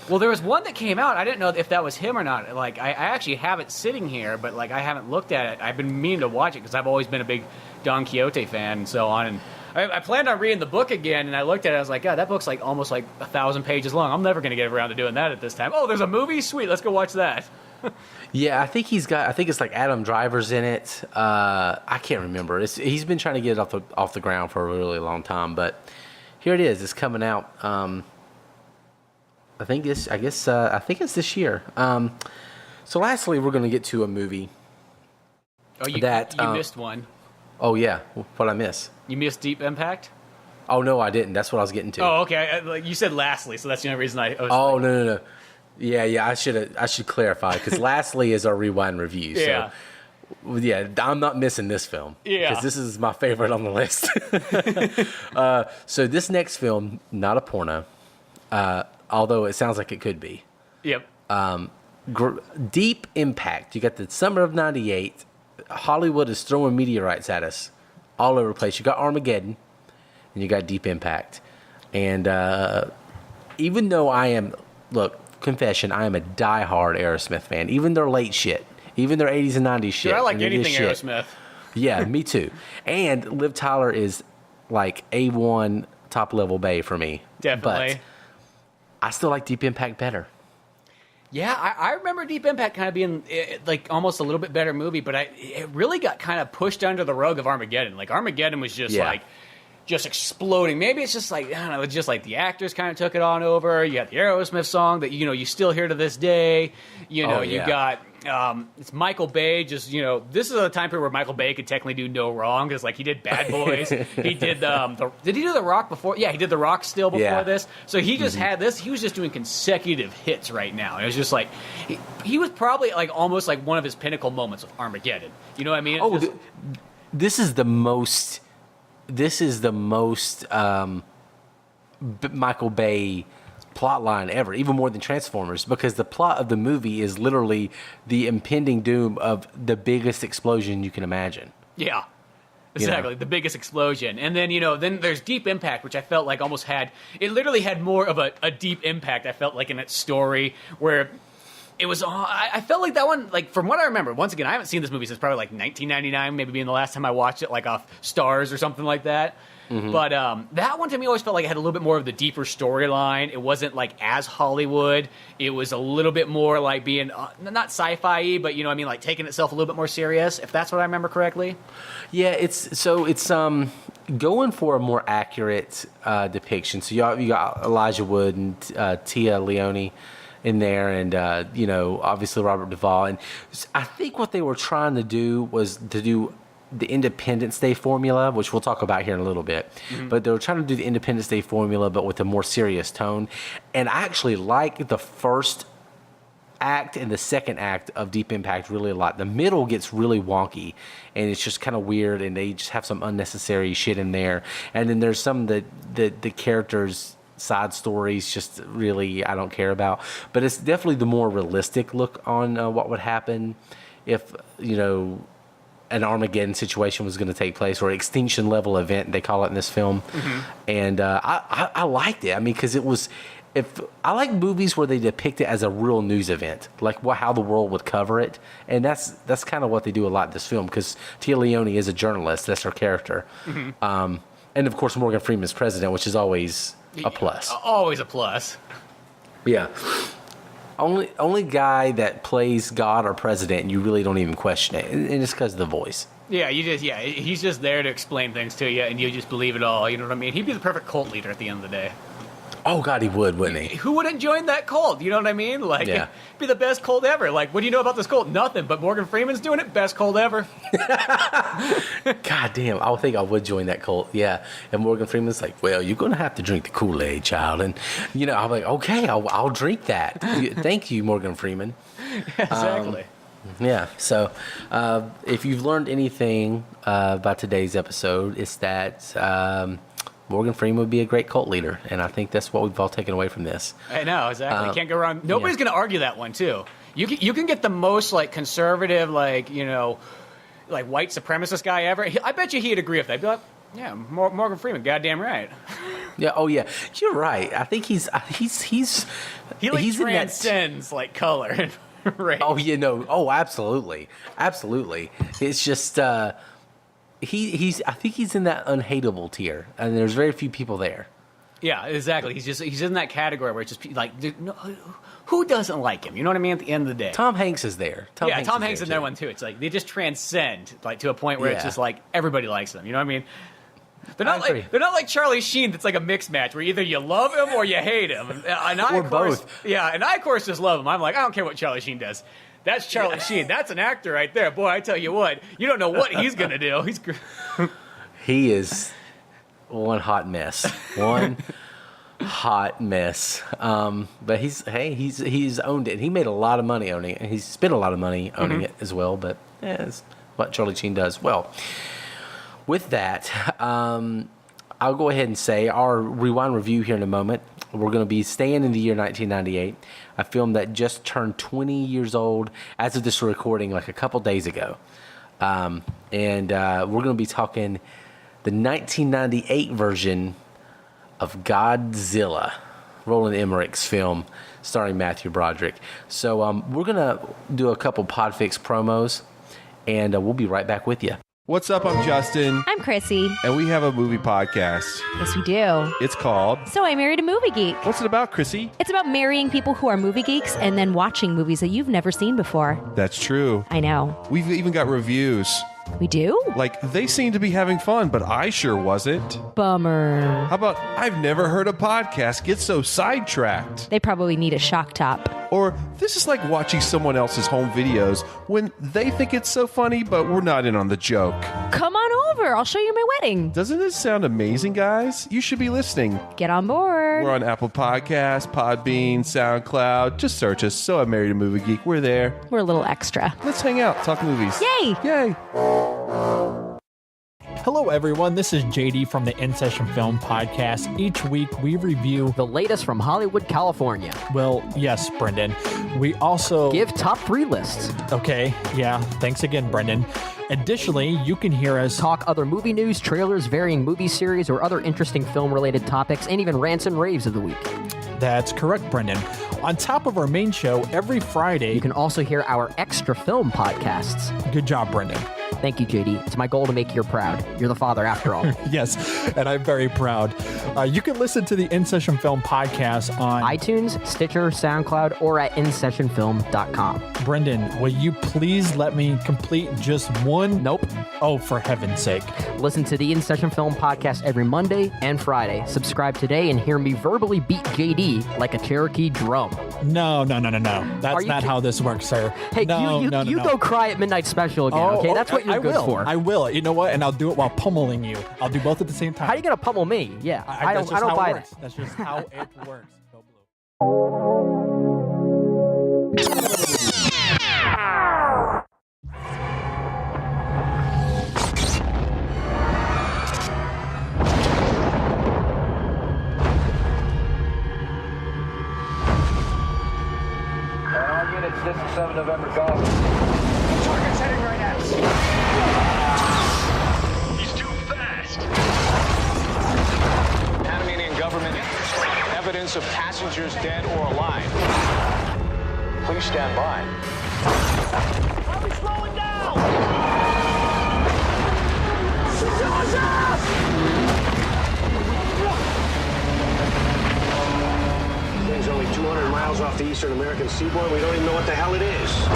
Well, there was one that came out. I didn't know if that was him or not. Like, I actually have it sitting here, but, like, I haven't looked at it. I've been meaning to watch it because I've always been a big Don Quixote fan and so on, and I planned on reading the book again, and I looked at it. I was like, God, that book's like almost like 1,000 pages long. I'm never going to get around to doing that at this time. Oh, there's a movie? Sweet, let's go watch that. Yeah, I think it's like Adam Driver's in it. I can't remember. He's been trying to get it off the ground for a really long time, but here it is. It's coming out. I think it's this year. So lastly, we're going to get to a movie. Oh, you missed one. Oh, yeah. What'd I miss? You missed Deep Impact? Oh, no, I didn't. That's what I was getting to. Oh, okay. You said lastly, so that's the only reason I was no. Yeah, I should clarify, because lastly is our rewind review. Yeah. So, yeah, I'm not missing this film. Yeah. Because this is my favorite on the list. So this next film, not a porno, although it sounds like it could be. Yep. Deep Impact. You got the summer of 98. Hollywood is throwing meteorites at us all over the place. You got Armageddon, and you got Deep Impact. And even though I am a diehard Aerosmith fan. Even their late shit. Even their 80s and 90s shit. Dude, I like anything Aerosmith. Yeah, me too. And Liv Tyler is like A1 top level bae for me. Definitely. But I still like Deep Impact better. Yeah, I remember Deep Impact kind of being like almost a little bit better movie, but it really got kind of pushed under the rug of Armageddon. Like Armageddon was just just exploding. Maybe it's just like, I don't know, it's just like the actors kind of took it on over. You got the Aerosmith song that, you still hear to this day. You got, it's Michael Bay, just, this is a time period where Michael Bay could technically do no wrong, because like he did Bad Boys. He did, did he do The Rock before? Yeah, he did The Rock still before this. So he just had this, he was just doing consecutive hits right now. It was just like, he was probably like almost like one of his pinnacle moments of Armageddon. You know what I mean? This is the most this is the most Michael Bay plot line ever, even more than Transformers, because the plot of the movie is literally the impending doom of the biggest explosion you can imagine. Yeah. Exactly, the biggest explosion. And then, then there's Deep Impact, which I felt like almost it literally had more of a deep impact, I felt like, in its story, where it was, I felt like that one, like, from what I remember, once again, I haven't seen this movie since probably like 1999, maybe being the last time I watched it, like off Stars or something like that. Mm-hmm. But that one to me always felt like it had a little bit more of the deeper storyline. It wasn't like as Hollywood. It was a little bit more like being, not sci-fi-y, but like taking itself a little bit more serious, if that's what I remember correctly. Yeah, it's going for a more accurate depiction. So you got Elijah Wood and Tia Leone in there, and obviously Robert Duvall. And I think what they were trying to do was to do the Independence Day formula, which we'll talk about here in a little bit. Mm-hmm. But they were trying to do the Independence Day formula, but with a more serious tone. And I actually like the first act and the second act of Deep Impact really a lot. The middle gets really wonky, and it's just kind of weird, and they just have some unnecessary shit in there. And then there's some that the characters' side stories just really I don't care about. But it's definitely the more realistic look on what would happen if, an Armageddon situation was going to take place, or extinction level event, they call it in this film. Mm-hmm. And I liked it. I mean, because I like movies where they depict it as a real news event, like how the world would cover it. And that's kind of what they do a lot in this film, because Tia Leone is a journalist. That's her character. Mm-hmm. And of course, Morgan Freeman's president, which is always a plus. Always a plus. Yeah. Only guy that plays God or president, and you really don't even question it, and it's because of the voice. Yeah, he's just there to explain things to you, and you just believe it all. You know what I mean? He'd be the perfect cult leader at the end of the day. Oh God, he would, wouldn't he? Who wouldn't join that cult? You know what I mean? Like, it'd be the best cult ever. Like, what do you know about this cult? Nothing. But Morgan Freeman's doing it. Best cult ever. God damn, I think I would join that cult. Yeah. And Morgan Freeman's like, well, you're gonna have to drink the Kool-Aid, child. And I'm like, okay, I'll drink that. Thank you, Morgan Freeman. Exactly. Yeah. So, if you've learned anything about today's episode, it's that. Morgan Freeman would be a great cult leader, and I think that's what we've all taken away from this. I know, exactly. Can't go wrong. Nobody's going to argue that one, too. You can get the most, like, conservative, like, like, white supremacist guy ever. I bet you he'd agree with that. He'd be like, yeah, Morgan Freeman, goddamn right. Yeah, oh, yeah. You're right. I think he transcends, like, color and race. Oh, oh, absolutely. Absolutely. It's just... I think he's in that unhateable tier, and there's very few people there. Yeah, exactly. He's in that category where it's just like, dude, who doesn't like him? You know what I mean? At the end of the day, Tom Hanks is there. Tom Hanks is in that one too. It's like they just transcend, like, to a point where it's just like everybody likes them. You know what I mean? They're not like Charlie Sheen. That's like a mixed match where either you love him or you hate him, and I, or both. Yeah, and I of course just love him. I'm like, I don't care what Charlie Sheen does. That's Charlie Sheen. That's an actor right there. Boy, I tell you what, you don't know what he's going to do. He is one hot mess. One hot mess. But he's owned it. He made a lot of money owning it. And he's spent a lot of money owning it as well. But it's what Charlie Sheen does. Well, with that, I'll go ahead and say our rewind review here in a moment. We're going to be staying in the year 1998, a film that just turned 20 years old as of this recording, like a couple days ago. And we're going to be talking the 1998 version of Godzilla, Roland Emmerich's film starring Matthew Broderick. So we're going to do a couple Podfix promos, and we'll be right back with you. What's up? I'm Justin. I'm Chrissy. And we have a movie podcast. Yes, we do. It's called So I Married a Movie Geek. What's it about, Chrissy? It's about marrying people who are movie geeks and then watching movies that you've never seen before. That's true. I know. We've even got reviews. We do? Like, they seem to be having fun, but I sure wasn't. Bummer. How about, I've never heard a podcast get so sidetracked? They probably need a shock top. Or, this is like watching someone else's home videos when they think it's so funny, but we're not in on the joke. Come on over. I'll show you my wedding. Doesn't this sound amazing, guys? You should be listening. Get on board. We're on Apple Podcasts, Podbean, SoundCloud. Just search us, So I Married a Movie Geek. We're there. We're a little extra. Let's hang out, talk movies. Yay! Yay! Hello, everyone. This is JD from the In Session Film Podcast. Each week, we review the latest from Hollywood, California. Well, yes, Brendan. We also give top 3 lists. Okay, yeah. Thanks again, Brendan. Additionally, you can hear us talk other movie news, trailers, varying movie series, or other interesting film-related topics, and even rants and raves of the week. That's correct, Brendan. On top of our main show, every Friday, you can also hear our extra film podcasts. Good job, Brendan. Thank you, JD. It's my goal to make you proud. You're the father, after all. Yes, and I'm very proud. You can listen to the In Session Film Podcast on iTunes, Stitcher, SoundCloud, or at InSessionFilm.com. Brendan, will you please let me complete just one? Nope. Oh, for heaven's sake. Listen to the In Session Film Podcast every Monday and Friday. Subscribe today and hear me verbally beat JD like a Cherokee drum. No. That's not how this works, sir. Hey, no, you go cry at Midnight Special again, okay? That's what you're good for. I will. You know what? And I'll do it while pummeling you. I'll do both at the same time. How are you going to pummel me? Yeah, I don't buy that. That's just how it works. Go All units, this is 7 November Golf. Target's heading right at us. He's too fast. Panamanian government evidence of passengers dead or alive. Please stand by. Are we slowing down? Thing's only 200 miles off the eastern American seaboard. We don't even know what the hell it is.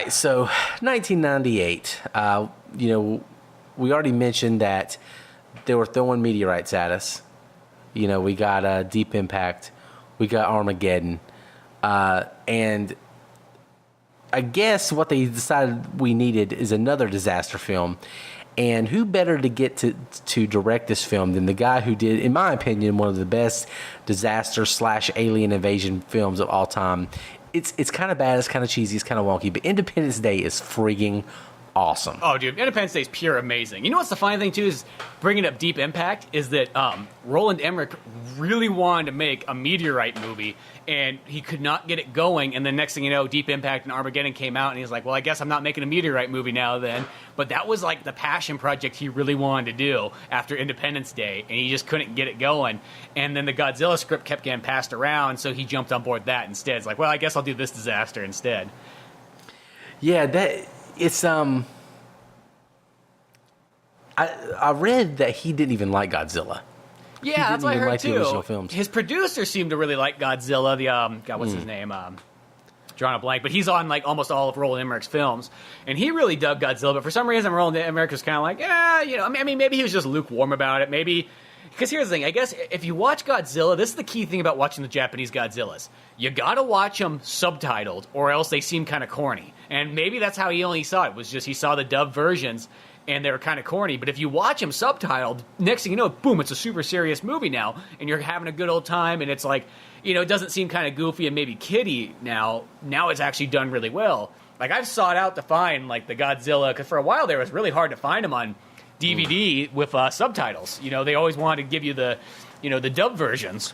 So 1998, we already mentioned that they were throwing meteorites at us. We got Deep Impact, we got Armageddon, and I guess what they decided we needed is another disaster film. And who better to get to direct this film than the guy who did, in my opinion, one of the best disaster/alien invasion films of all time. It's kind of bad, it's kind of cheesy, it's kind of wonky, but Independence Day is frigging awesome. Oh, dude, Independence Day is pure amazing. You know what's the funny thing, too, is bringing up Deep Impact, is that Roland Emmerich really wanted to make a meteorite movie, and he could not get it going, and then next thing you know, Deep Impact and Armageddon came out, and he's like, well, I guess I'm not making a meteorite movie now then. But that was like the passion project he really wanted to do after Independence Day, and he just couldn't get it going. And then the Godzilla script kept getting passed around, so he jumped on board that instead. It's like, well, I guess I'll do this disaster instead. Yeah, it's I read that he didn't even like Godzilla. Yeah, that's what I heard like too. The original films. His producer seemed to really like Godzilla. The what's his name? Drawing a blank, but he's on like almost all of Roland Emmerich's films, and he really dug Godzilla. But for some reason, Roland Emmerich was kind of like, I mean, maybe he was just lukewarm about it. Maybe because here's the thing. I guess if you watch Godzilla, this is the key thing about watching the Japanese Godzillas. You gotta watch them subtitled, or else they seem kind of corny. And maybe that's how he only saw it. Was just he saw the dubbed versions. And they were kind of corny, but if you watch them subtitled, next thing you know, boom, it's a super serious movie now, and you're having a good old time, and it's like, it doesn't seem kind of goofy and maybe kiddie now. Now it's actually done really well. Like, I've sought out to find, like, the Godzilla, because for a while there, it was really hard to find them on DVD with subtitles. They always wanted to give you the, the dub versions.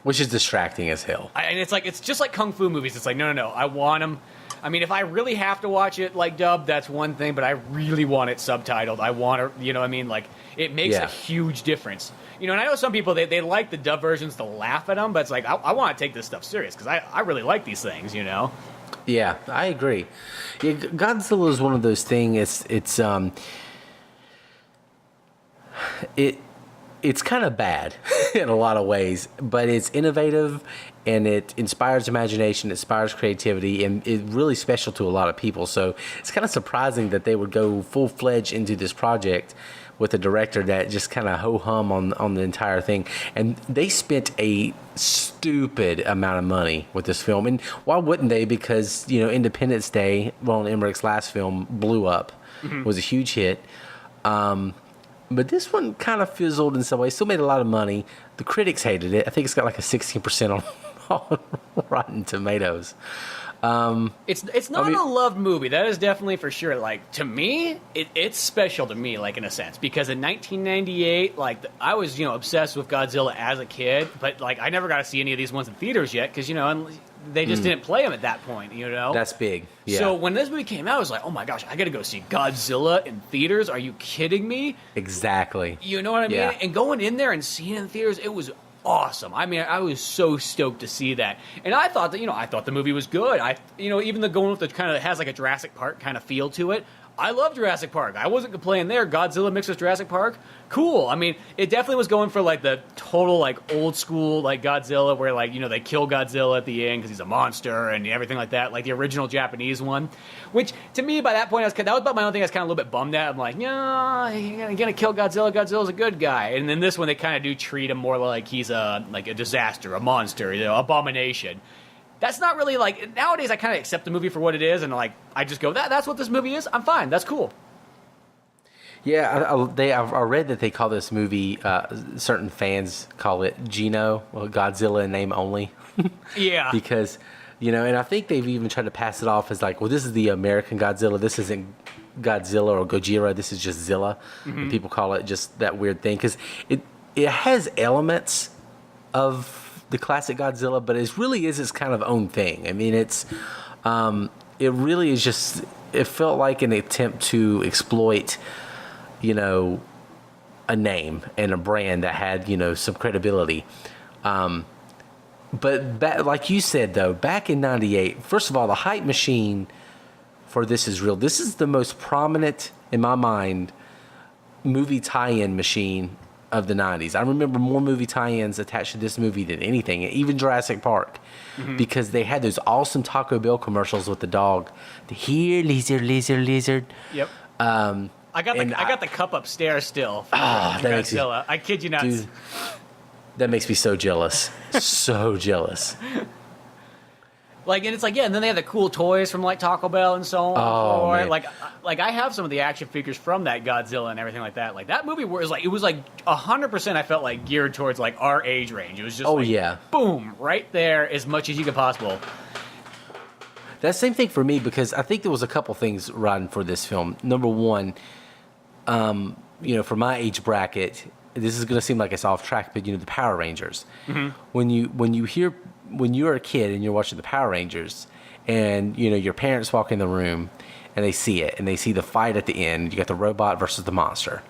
Which is distracting as hell. And it's just like Kung Fu movies. It's like, no, I want them I mean, if I really have to watch it like dubbed, that's one thing, but I really want it subtitled. I want to, you know what I mean? Like, it makes a huge difference. You know, and I know some people, they like the dub versions to laugh at them, but it's like, I want to take this stuff serious because I really like these things, you know? Yeah, I agree. Yeah, Godzilla is one of those things. It's kind of bad in a lot of ways, but it's innovative and it inspires imagination, it inspires creativity, and it's really special to a lot of people. So it's kind of surprising that they would go full-fledged into this project with a director that just kind of ho-hum on the entire thing. And they spent a stupid amount of money with this film. And why wouldn't they? Because, you know, Independence Day, Roland Emmerich's last film, blew up. Mm-hmm. Was a huge hit. But this one kind of fizzled in some ways. Still made a lot of money. The critics hated it. I think it's got like a 16% on Rotten Tomatoes. It's not a loved movie. That is definitely for sure. Like, to me, it's special to me, like, in a sense, because in 1998, like, I was, you know, obsessed with Godzilla as a kid, but like, I never got to see any of these ones in theaters yet, because, you know, they just didn't play them at that point, you know. That's big. Yeah. So when this movie came out, I was like, oh my gosh, I got to go see Godzilla in theaters. Are you kidding me? Exactly. You know what I mean? Yeah. And going in there and seeing it in theaters, it was awesome. I mean, I was so stoked to see that. And I thought that, you know, I thought the movie was good. Even the going with the kind of, it has like a Jurassic Park kind of feel to it. I love Jurassic Park. I wasn't complaining there. Godzilla mixed with Jurassic Park. Cool. I mean, it definitely was going for like the total like old school like Godzilla where like, you know, they kill Godzilla at the end because he's a monster and everything like that. Like the original Japanese one, which to me by that point, that was about my own thing I was kind of a little bit bummed at. I'm like, yeah, you're gonna kill Godzilla. Godzilla's a good guy. And then this one, they kind of do treat him more like he's a disaster, a monster, you know, abomination. That's not really like, nowadays I kind of accept the movie for what it is and like, I just go, that's what this movie is. I'm fine. That's cool. Yeah, I read that they call this movie, certain fans call it Godzilla in name only. Yeah. Because, you know, and I think they've even tried to pass it off as like, well, this is the American Godzilla. This isn't Godzilla or Gojira. This is just Zilla. Mm-hmm. And people call it just that weird thing because it has elements of the classic Godzilla, but it really is its kind of own thing. I mean, it really is just, it felt like an attempt to exploit, you know, a name and a brand that had, you know, some credibility. But like you said, though, back in 98, first of all, the hype machine for This Is Real. This is the most prominent, in my mind, movie tie-in machine of the 90s. I remember more movie tie-ins attached to this movie than anything, even Jurassic Park, because they had those awesome Taco Bell commercials with the dog. Here, lizard. Yep. I got the cup upstairs still. Godzilla. I kid you not. Dude, that makes me so jealous. So jealous. Like, and it's like, yeah, and then they have the cool toys from like Taco Bell and so on. Oh, man. Like I have some of the action figures from that Godzilla and everything like that. Like that movie was like, it was like 100% I felt like geared towards like our age range. It was just boom, right there as much as you could possible. That same thing for me because I think there was a couple things riding for this film. Number one, you know, for my age bracket, this is going to seem like it's off track, but you know, the Power Rangers. Mm-hmm. When you're a kid and you're watching the Power Rangers and, you know, your parents walk in the room and they see it and they see the fight at the end, you got the robot versus the monster.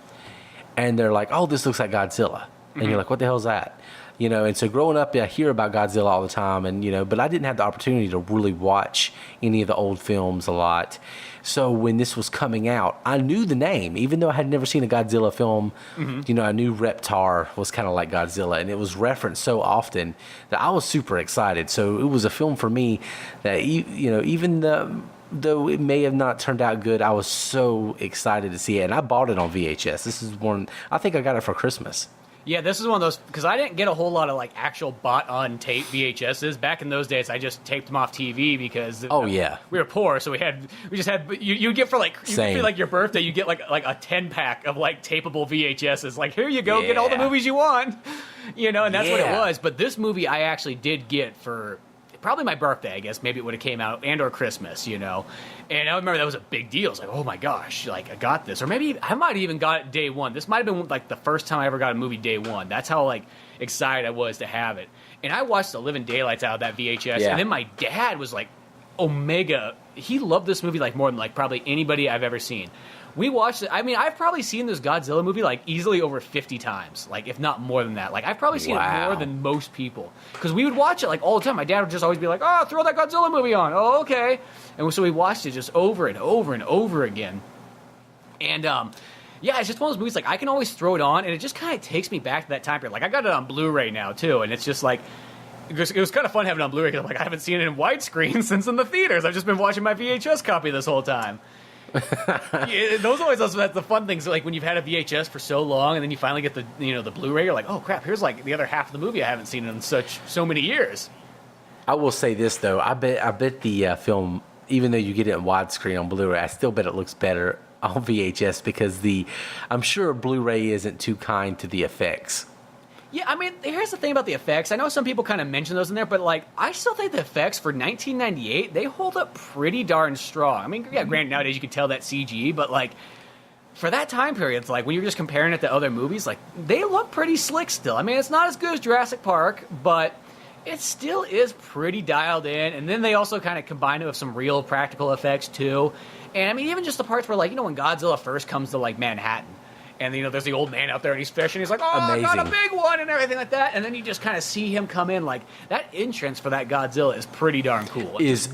And they're like, oh, this looks like Godzilla. And you're like, what the hell is that? You know, and so growing up, I hear about Godzilla all the time and, you know, but I didn't have the opportunity to really watch any of the old films a lot. So when this was coming out, I knew the name, even though I had never seen a Godzilla film. You know, I knew Reptar was kind of like Godzilla, and it was referenced so often that I was super excited. So it was a film for me that, you know, even though it may have not turned out good, I was so excited to see it, and I bought it on VHS. This is one, I think I got it for Christmas. Yeah, this is one of those, because I didn't get a whole lot of like actual bought on tape VHSs. Back in those days, I just taped them off TV because we were poor, so we just had you get for like your birthday, you get like a 10-pack of like tapeable VHSs. Like, here you go, get all the movies you want, you know, and that's what it was. But this movie I actually did get for probably my birthday, I guess. Maybe it would have came out, and or Christmas, you know. And I remember that was a big deal. It's like, oh my gosh, like I got this. Or maybe I might have even got it day one. This might have been like the first time I ever got a movie day one. That's how like excited I was to have it. And I watched the living daylights out of that VHS. And then my dad was like Omega, he loved this movie like more than like probably anybody I've ever seen. We watched it. I mean, I've probably seen this Godzilla movie like easily over 50 times, like if not more than that. Like I've probably seen it more than most people because we would watch it like all the time. My dad would just always be like, "Oh, throw that Godzilla movie on." Oh, okay. And so we watched it just over and over and over again. And yeah, it's just one of those movies like I can always throw it on, and it just kind of takes me back to that time period. Like I got it on Blu-ray now too, and it's just like. It was kind of fun having it on Blu-ray because I'm like, I haven't seen it in widescreen since in the theaters. I've just been watching my VHS copy this whole time. Yeah, that's the fun things. Like when you've had a VHS for so long, and then you finally get the Blu-ray, you're like, oh crap, here's like the other half of the movie I haven't seen in so many years. I will say this though, I bet the film, even though you get it in widescreen on Blu-ray, I still bet it looks better on VHS because I'm sure Blu-ray isn't too kind to the effects. Yeah, I mean, here's the thing about the effects. I know some people kind of mention those in there, but, like, I still think the effects for 1998, they hold up pretty darn strong. I mean, yeah, granted, nowadays you can tell that CG, but, like, for that time period, it's like, when you're just comparing it to other movies, like, they look pretty slick still. I mean, it's not as good as Jurassic Park, but it still is pretty dialed in, and then they also kind of combine it with some real practical effects, too. And, I mean, even just the parts where, like, when Godzilla first comes to, like, Manhattan, and, there's the old man out there and he's fishing. He's like, oh, amazing. I got a big one and everything like that. And then you just kind of see him come in. Like, that entrance for that Godzilla is pretty darn cool. Is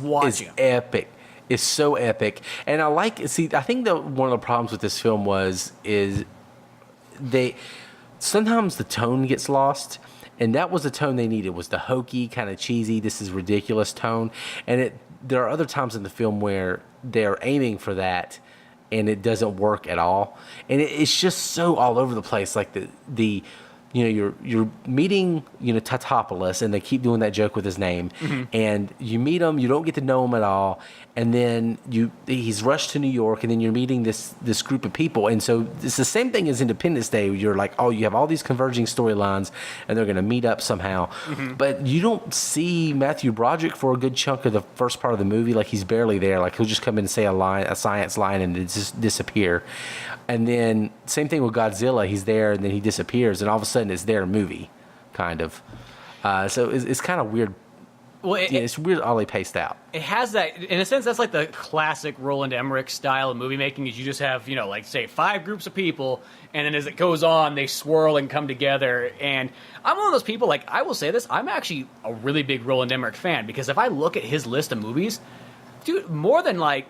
epic. It's so epic. And I think one of the problems with this film is sometimes the tone gets lost. And that was the tone they needed, was the hokey, kind of cheesy, this is ridiculous tone. And there are other times in the film where they're aiming for that, and it doesn't work at all, and it's just so all over the place. Like you're meeting Tatopoulos, and they keep doing that joke with his name, and you meet him, you don't get to know him at all, and then he's rushed to New York, and then you're meeting this group of people, and so it's the same thing as Independence Day. You're like, oh, you have all these converging storylines, and they're going to meet up somehow, but you don't see Matthew Broderick for a good chunk of the first part of the movie. Like he's barely there. Like he'll just come in and say a science line, and it just disappear. And then same thing with Godzilla. He's there, and then he disappears, and all of a sudden it's their movie, kind of. So it's kind of weird. Well, it's weird all they paced out. It has that, in a sense, that's like the classic Roland Emmerich style of movie making, is you just have, like say 5 groups of people, and then as it goes on, they swirl and come together. And I'm one of those people, like, I will say this, I'm actually a really big Roland Emmerich fan, because if I look at his list of movies, dude, more than I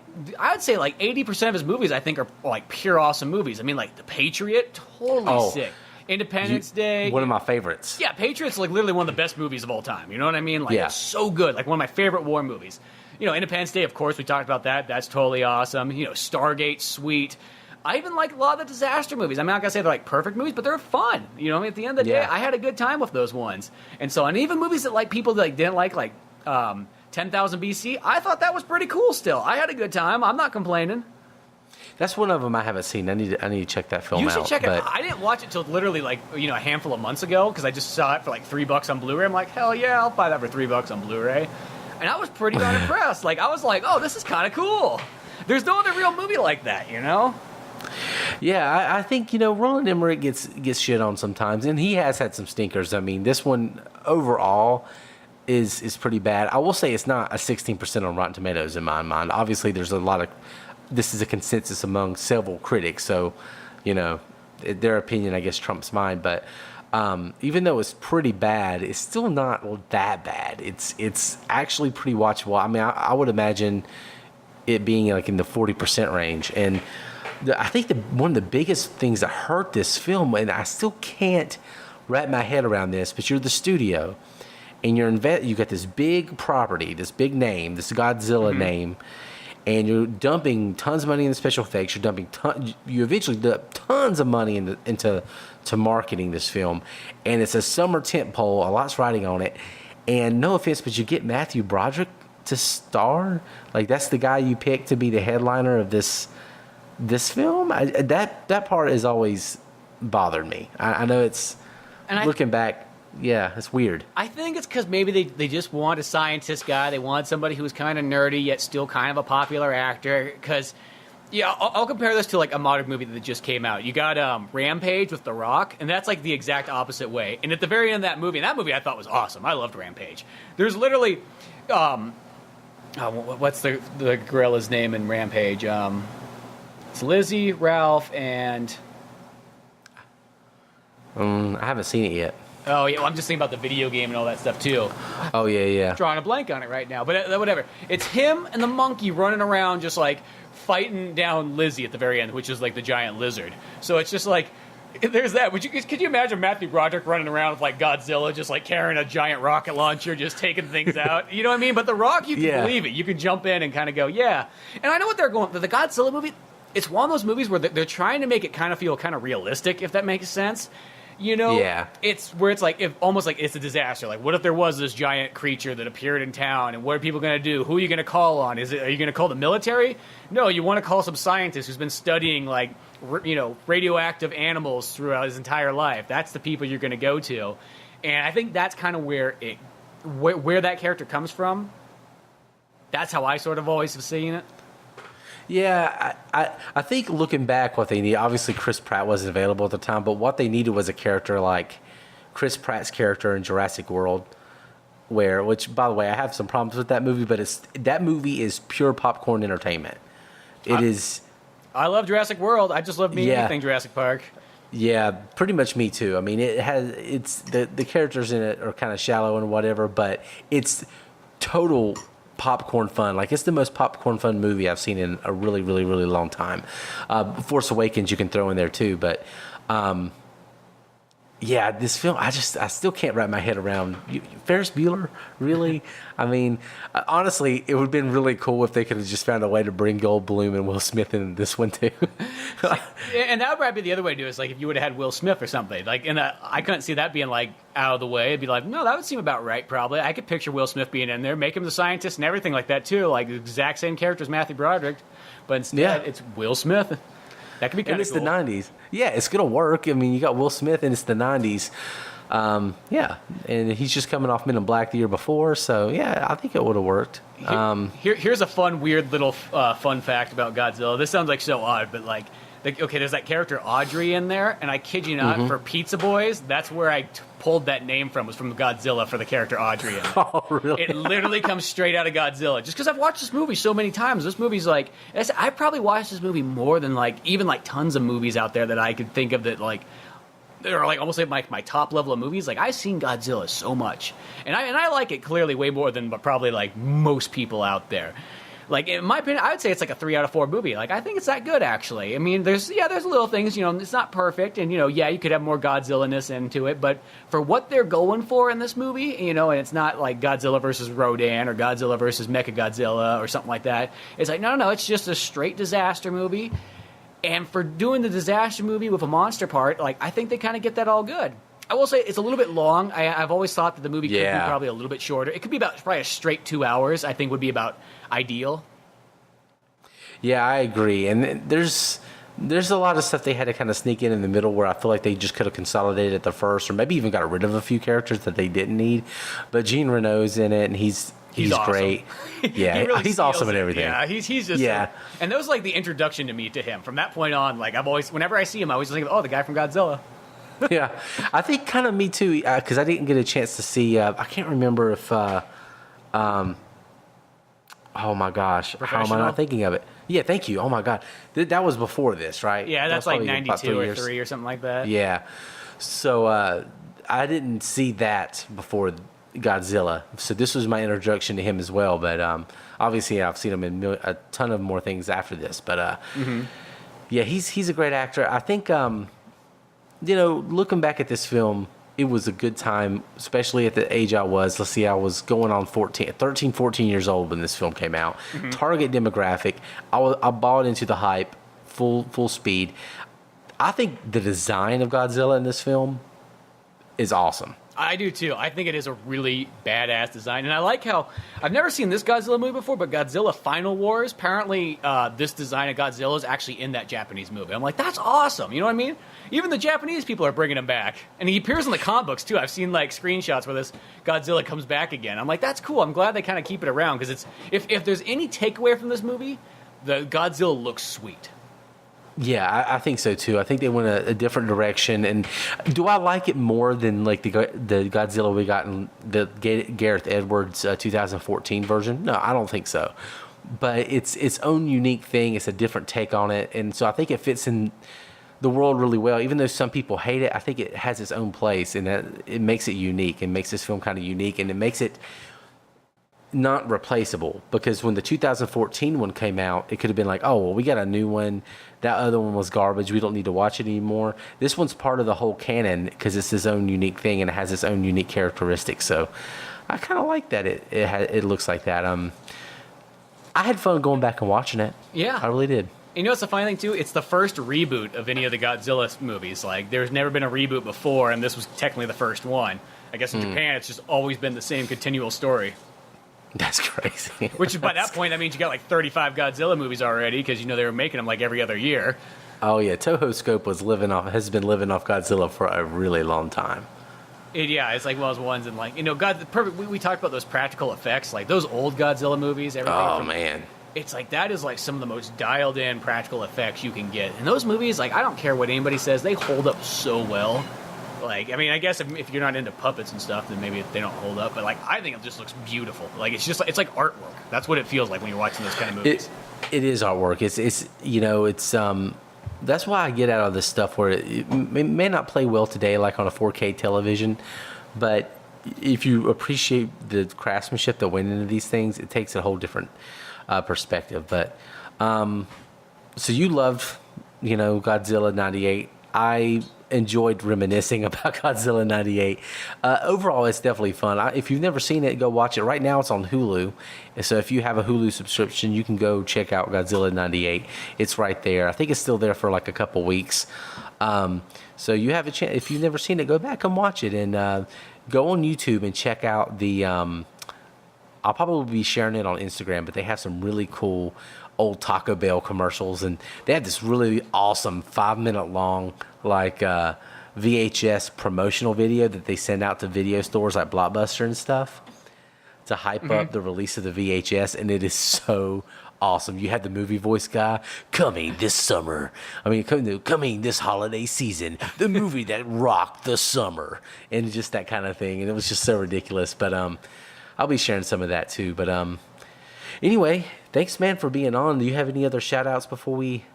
would say 80% of his movies I think are like pure awesome movies. I mean, like The Patriot, totally sick. Independence Day. One of my favorites. Yeah, Patriot's like literally one of the best movies of all time. You know what I mean? Like, it's so good. Like one of my favorite war movies. Independence Day, of course, we talked about that. That's totally awesome. Stargate, sweet. I even like a lot of the disaster movies. I'm not going to say they're like perfect movies, but they're fun. At the end of the day, I had a good time with those ones. And so, and even movies that like people that didn't like 10,000 BC, I thought that was pretty cool still. I had a good time. I'm not complaining. That's one of them I haven't seen. I need to check that film out. You should check it. I didn't watch it till literally a handful of months ago because I just saw it for like $3 on Blu-ray. I'm like, hell yeah, I'll buy that for $3 on Blu-ray. And I was pretty darn impressed. Like I was like, oh, this is kind of cool. There's no other real movie like that, Yeah, I think Roland Emmerich gets shit on sometimes, and he has had some stinkers. I mean, this one overall is pretty bad. I will say it's not a 16% on Rotten Tomatoes in my mind. Obviously, there's a lot of. This is a consensus among several critics, so their opinion, I guess, trumps mine. But even though it's pretty bad, it's still not that bad. It's actually pretty watchable. I mean, I would imagine it being like in the 40% range. And I think one of the biggest things that hurt this film, and I still can't wrap my head around this, but you're the studio, and you got this big property, this big name, this Godzilla name. And you're dumping tons of money into special effects. You eventually dump tons of money into marketing this film, and it's a summer tentpole. A lot's riding on it. And no offense, but you get Matthew Broderick to star. Like that's the guy you pick to be the headliner of this film. That part has always bothered me. I know it's looking back. Yeah, it's weird. I think it's because maybe they just want a scientist guy. They want somebody who's kind of nerdy yet still kind of a popular actor. Because, I'll compare this to like a modern movie that just came out. You got Rampage with The Rock, and that's like the exact opposite way. And at the very end of that movie I thought was awesome. I loved Rampage. There's literally, what's the gorilla's name in Rampage? It's Lizzie, Ralph, and I haven't seen it yet. Oh yeah, well, I'm just thinking about the video game and all that stuff too. Oh yeah. Drawing a blank on it right now, but whatever. It's him and the monkey running around just like fighting down Lizzie at the very end, which is like the giant lizard. So it's just like there's that. Could you imagine Matthew Broderick running around with like Godzilla, just like carrying a giant rocket launcher, just taking things out? You know what I mean? But The Rock, you can believe it. You can jump in and kind of go, yeah. And I know what they're going. The Godzilla movie, it's one of those movies where they're trying to make it kind of feel kind of realistic, if that makes sense. You know, it's where it's like almost like it's a disaster. Like, what if there was this giant creature that appeared in town, and what are people going to do? Who are you going to call on? Are you going to call the military? No, you want to call some scientist who's been studying like radioactive animals throughout his entire life. That's the people you're going to go to, and I think that's kind of where that character comes from. That's how I sort of always have seen it. Yeah, I think looking back, what they need, obviously Chris Pratt wasn't available at the time, but what they needed was a character like Chris Pratt's character in Jurassic World, which, by the way, I have some problems with that movie, but that movie is pure popcorn entertainment. It is. I love Jurassic World. I just love anything Jurassic Park. Yeah, pretty much me too. I mean, it's the characters in it are kind of shallow and whatever, but it's total popcorn fun. Like, it's the most popcorn fun movie I've seen in a really, really, really long time. Force Awakens you can throw in there too, but yeah, this film, I still can't wrap my head around. Ferris Bueller, really? I mean, honestly, it would have been really cool if they could have just found a way to bring Goldblum and Will Smith in this one too. And that would probably be the other way to do it. Is like if you would have had Will Smith or something. Like, and I couldn't see that being like out of the way. It'd be like, no, that would seem about right. Probably, I could picture Will Smith being in there, make him the scientist and everything like that too, like the exact same character as Matthew Broderick, but instead it's Will Smith. That could be kind of cool. And it's the 90s. Yeah, it's going to work. I mean, you got Will Smith and it's the 90s. Yeah, and he's just coming off Men in Black the year before, so yeah, I think it would have worked. Here's a fun, weird little fun fact about Godzilla. This sounds like so odd, but like, there's that character Audrey in there, and I kid you not, for Pizza Boys, that's where I pulled that name from, was from Godzilla for the character Audrey in there. Oh, really? It literally comes straight out of Godzilla. Just because I've watched this movie so many times. This movie's like, I probably watched this movie more than like, even like tons of movies out there that I could think of that like, they're like almost like my top level of movies. Like, I've seen Godzilla so much, and I like it clearly way more than probably like most people out there. Like, in my opinion, I would say it's like a 3 out of 4 movie. Like, I think it's that good, actually. I mean, there's little things, it's not perfect, and, you could have more Godzilla-ness into it, but for what they're going for in this movie, and it's not like Godzilla versus Rodan or Godzilla versus Mechagodzilla or something like that. It's like, no, it's just a straight disaster movie, and for doing the disaster movie with a monster part, like, I think they kind of get that all good. I will say it's a little bit long. I've always thought that the movie could be probably a little bit shorter. It could be probably a straight 2 hours, I think would be about ideal. Yeah, I agree. And there's a lot of stuff they had to kind of sneak in the middle where I feel like they just could have consolidated at the first, or maybe even got rid of a few characters that they didn't need. But Jean Reno's in it, and he's awesome. great. Yeah, really he's awesome at everything. Yeah, he's just and that was like the introduction to me to him. From that point on, like, I've always, whenever I see him, I always think of, the guy from Godzilla. Yeah, I think kind of me too, because I didn't get a chance to see. I can't remember if. Oh my gosh, how am I not thinking of it? Yeah, thank you. Oh my God, that was before this, right? Yeah, that's like 92 or 3 or something like that. Yeah, so I didn't see that before Godzilla, so this was my introduction to him as well. But obviously, I've seen him in a ton of more things after this. But yeah, he's a great actor. I think. Looking back at this film, it was a good time, especially at the age I was. Let's see, I was going on 13, 14 years old when this film came out. Target demographic. I bought into the hype, full speed. I think the design of Godzilla in this film is awesome. I do too. I think it is a really badass design, and I like how I've never seen this Godzilla movie before, but Godzilla Final Wars, apparently this design of Godzilla is actually in that Japanese movie. I'm like, that's awesome. You know what I mean? Even the Japanese people are bringing him back, and he appears in the comic books too. I've seen like screenshots where this Godzilla comes back again. I'm like, that's cool. I'm glad they kind of keep it around, because it's if there's any takeaway from this movie, the Godzilla looks sweet. Yeah, I think so too. I think they went a different direction. And do I like it more than like the Godzilla we got in the Gareth Edwards 2014 version? No, I don't think so. But it's its own unique thing. It's a different take on it, and so I think it fits in the world really well. Even though some people hate it, I think it has its own place, and that it makes it unique and makes this film kind of unique, and it makes it not replaceable. Because when the 2014 one came out, it could have been like, oh, well, we got a new one. That other one was garbage. We don't need to watch it anymore. This one's part of the whole canon because it's its own unique thing and it has its own unique characteristics. So I kind of like that it looks like that. I had fun going back and watching it. Yeah. I really did. You know what's the funny thing, too? It's the first reboot of any of the Godzilla movies. Like, there's never been a reboot before, and this was technically the first one. I guess in Japan, it's just always been the same continual story. That's crazy. Which, by that point, that means you got like 35 Godzilla movies already, because, you know, they were making them like every other year. Oh, yeah. Toho Scope has been living off Godzilla for a really long time. Yeah, it's like one of those ones, and like, you know, we talked about those practical effects, like those old Godzilla movies. Man. It's like, that is like some of the most dialed in practical effects you can get. And those movies, like, I don't care what anybody says, they hold up so well. Like, I mean, I guess if you're not into puppets and stuff, then maybe they don't hold up. But like, I think it just looks beautiful. Like, it's like artwork. That's what it feels like when you're watching those kind of movies. It is artwork. It's you know, it's that's why I get out of this stuff where it may not play well today, like on a 4K television, but if you appreciate the craftsmanship that went into these things, it takes a whole different perspective. But so you loved, you know, Godzilla 98. I enjoyed reminiscing about Godzilla 98. Overall, it's definitely fun. If you've never seen it, go watch it. Right now, it's on Hulu. And so if you have a Hulu subscription, you can go check out Godzilla 98. It's right there. I think it's still there for like a couple weeks. So you have a chance. If you've never seen it, go back and watch it. And go on YouTube and check out the... I'll probably be sharing it on Instagram, but they have some really cool old Taco Bell commercials, and they have this really awesome 5-minute long like VHS promotional video that they send out to video stores like Blockbuster and stuff to hype up the release of the VHS, and it is so awesome. You had the movie voice guy coming this summer. I mean, coming this holiday season, the movie that rocked the summer, and just that kind of thing, and it was just so ridiculous. But I'll be sharing some of that too. But anyway, thanks, man, for being on. Do you have any other shout-outs before we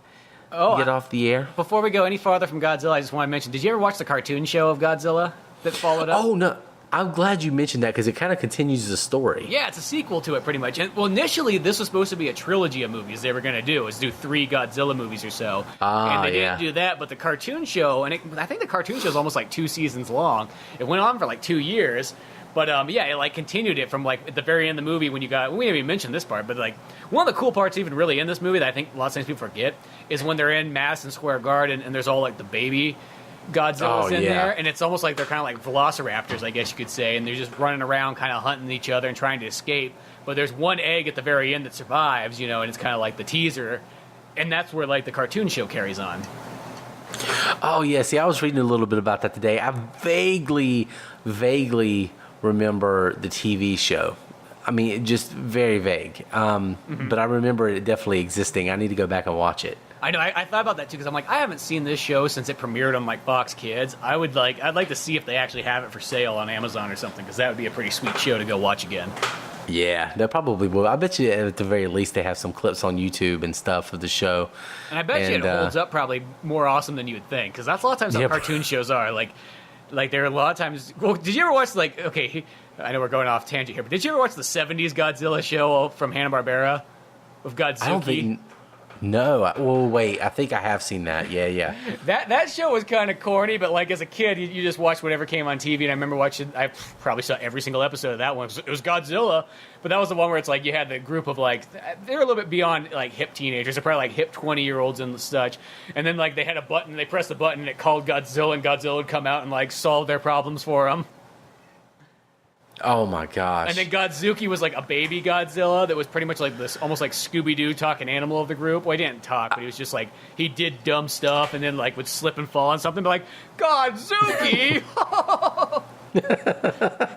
get off the air? Before we go any farther from Godzilla, I just want to mention, did you ever watch the cartoon show of Godzilla that followed up? Oh, no. I'm glad you mentioned that because it kind of continues the story. Yeah, it's a sequel to it pretty much. And, well, initially, this was supposed to be a trilogy of movies they were going to do, is do 3 Godzilla movies or so. And they didn't do that, but the cartoon show, and I think the cartoon show is almost like 2 seasons long. It went on for like 2 years. But yeah, it like continued it from like at the very end of the movie when we didn't even mention this part, but like one of the cool parts even really in this movie that I think lots of times people forget is when they're in Madison Square Garden and there's all like the baby Godzillas in there, and it's almost like they're kind of like velociraptors, I guess you could say, and they're just running around kind of hunting each other and trying to escape. But there's one egg at the very end that survives, you know, and it's kind of like the teaser, and that's where like the cartoon show carries on. Oh yeah, see, I was reading a little bit about that today. I vaguely remember the TV show. I mean, just very vague. But I remember it definitely existing. I need to go back and watch it. I know. I thought about that too because I'm like, I haven't seen this show since it premiered on like Fox Kids. I'd like to see if they actually have it for sale on Amazon or something because that would be a pretty sweet show to go watch again. Yeah, they probably will. I bet you at the very least they have some clips on YouTube and stuff of the show. And I bet you it holds up probably more awesome than you would think because that's a lot of times how cartoon shows are. Like there are a lot of times. Well, did you ever watch okay? I know we're going off tangent here, but did you ever watch the '70s Godzilla show from Hanna-Barbera with Godzilla? I don't think. No. Well, wait. I think I have seen that. Yeah. That show was kind of corny, but like as a kid, you just watched whatever came on TV. And I remember watching. I probably saw every single episode of that one. It was Godzilla, but that was the one where it's like you had the group of like they're a little bit beyond like hip teenagers. They're probably like hip 20-year-olds and such. And then like they had a button. They pressed the button and it called Godzilla, and Godzilla would come out and like solve their problems for them. Oh my gosh. And then Godzuki was like a baby Godzilla that was pretty much like this, almost like Scooby-Doo talking animal of the group. Well, he didn't talk, but he was just like, he did dumb stuff and then like would slip and fall on something, but like, Godzuki!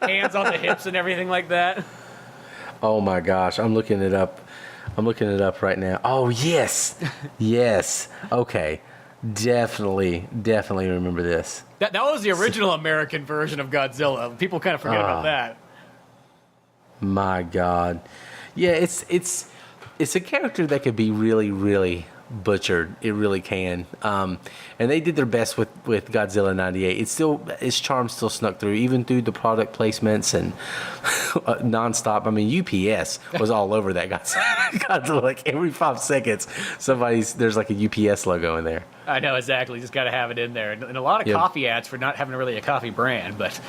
Hands on the hips and everything like that. Oh my gosh, I'm looking it up. I'm looking it up right now. Oh, yes. Yes. Okay. Definitely remember this. That was the original American version of Godzilla. People kind of forget about that. My God. Yeah, it's a character that could be really, really butchered. It really can. And they did their best with Godzilla 98. Its charm still snuck through, even through the product placements and nonstop. I mean, UPS was all over that Godzilla. Like every 5 seconds, there's like a UPS logo in there. I know, exactly. Just got to have it in there. And a lot of coffee ads for not having really a coffee brand, but...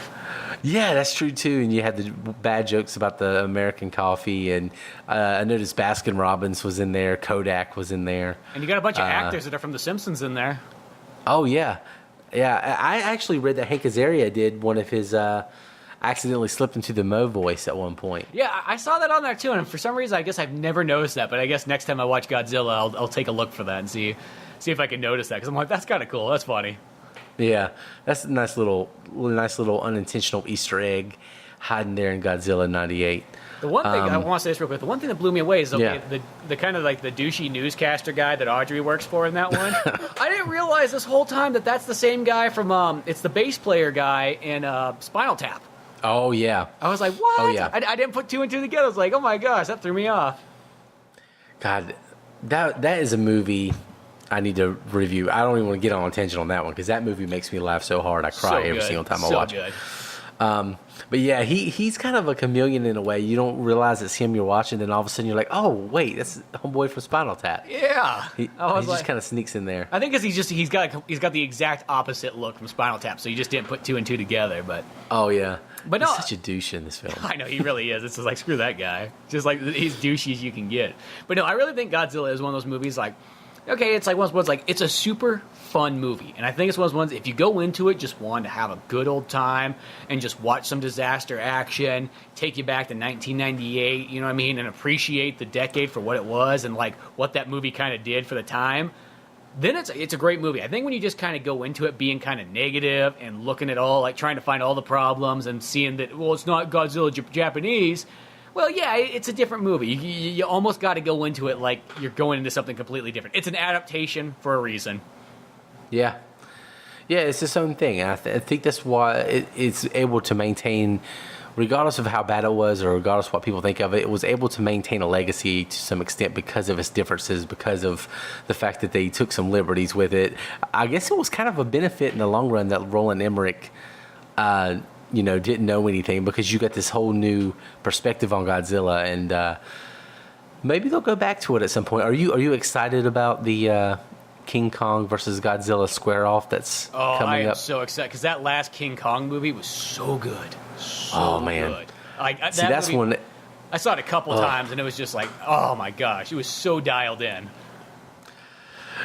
Yeah, that's true, too. And you had the bad jokes about the American coffee. And I noticed Baskin Robbins was in there. Kodak was in there. And you got a bunch of actors that are from The Simpsons in there. Oh, yeah. Yeah, I actually read that Hank Azaria did one of his... accidentally slipped into the Mo voice at one point. Yeah, I saw that on there, too. And for some reason, I guess I've never noticed that. But I guess next time I watch Godzilla, I'll take a look for that and see if I can notice that. Because I'm like, that's kind of cool. That's funny. Yeah, that's a nice little unintentional Easter egg hiding there in Godzilla 98. The one thing I want to say this real quick. The one thing that blew me away is the kind of like the douchey newscaster guy that Audrey works for in that one. I didn't realize this whole time that's the same guy from it's the bass player guy in Spinal Tap. Oh yeah. I was like, what? Oh yeah. I didn't put two and two together. I was like, oh my gosh, that threw me off. God, that is a movie I need to review. I don't even want to get on attention on that one because that movie makes me laugh so hard I cry every single time I watch it. But yeah, he's kind of a chameleon in a way. You don't realize it's him you're watching, then all of a sudden you're like, oh wait, that's homeboy from Spinal Tap. Yeah, he just kind of sneaks in there. I think because he's got the exact opposite look from Spinal Tap, so you just didn't put two and two together. But oh yeah, but he's such a douche in this film. I know he really is. It's just like screw that guy. Just like he's douchey as you can get. But no, I really think Godzilla is one of those movies like. Okay, it's like one of those ones, like, it's a super fun movie. And I think it's one of those ones, if you go into it just wanting to have a good old time and just watch some disaster action, take you back to 1998, you know what I mean, and appreciate the decade for what it was and, like, what that movie kind of did for the time, then it's a great movie. I think when you just kind of go into it being kind of negative and looking at all, like, trying to find all the problems and seeing that, well, it's not Godzilla Japanese... Well, yeah, it's a different movie. You almost got to go into it like you're going into something completely different. It's an adaptation for a reason. Yeah. Yeah, it's its own thing. And I think that's why it's able to maintain, regardless of how bad it was or regardless of what people think of it, it was able to maintain a legacy to some extent because of its differences, because of the fact that they took some liberties with it. I guess it was kind of a benefit in the long run that Roland Emmerich didn't know anything because you got this whole new perspective on Godzilla, and maybe they'll go back to it at some point. Are you excited about the King Kong versus Godzilla square off that's coming up? I am so excited because that last King Kong movie was so good. Oh man, good. Like see, that's movie, one. I saw it a couple times and it was just like, oh my gosh, it was so dialed in.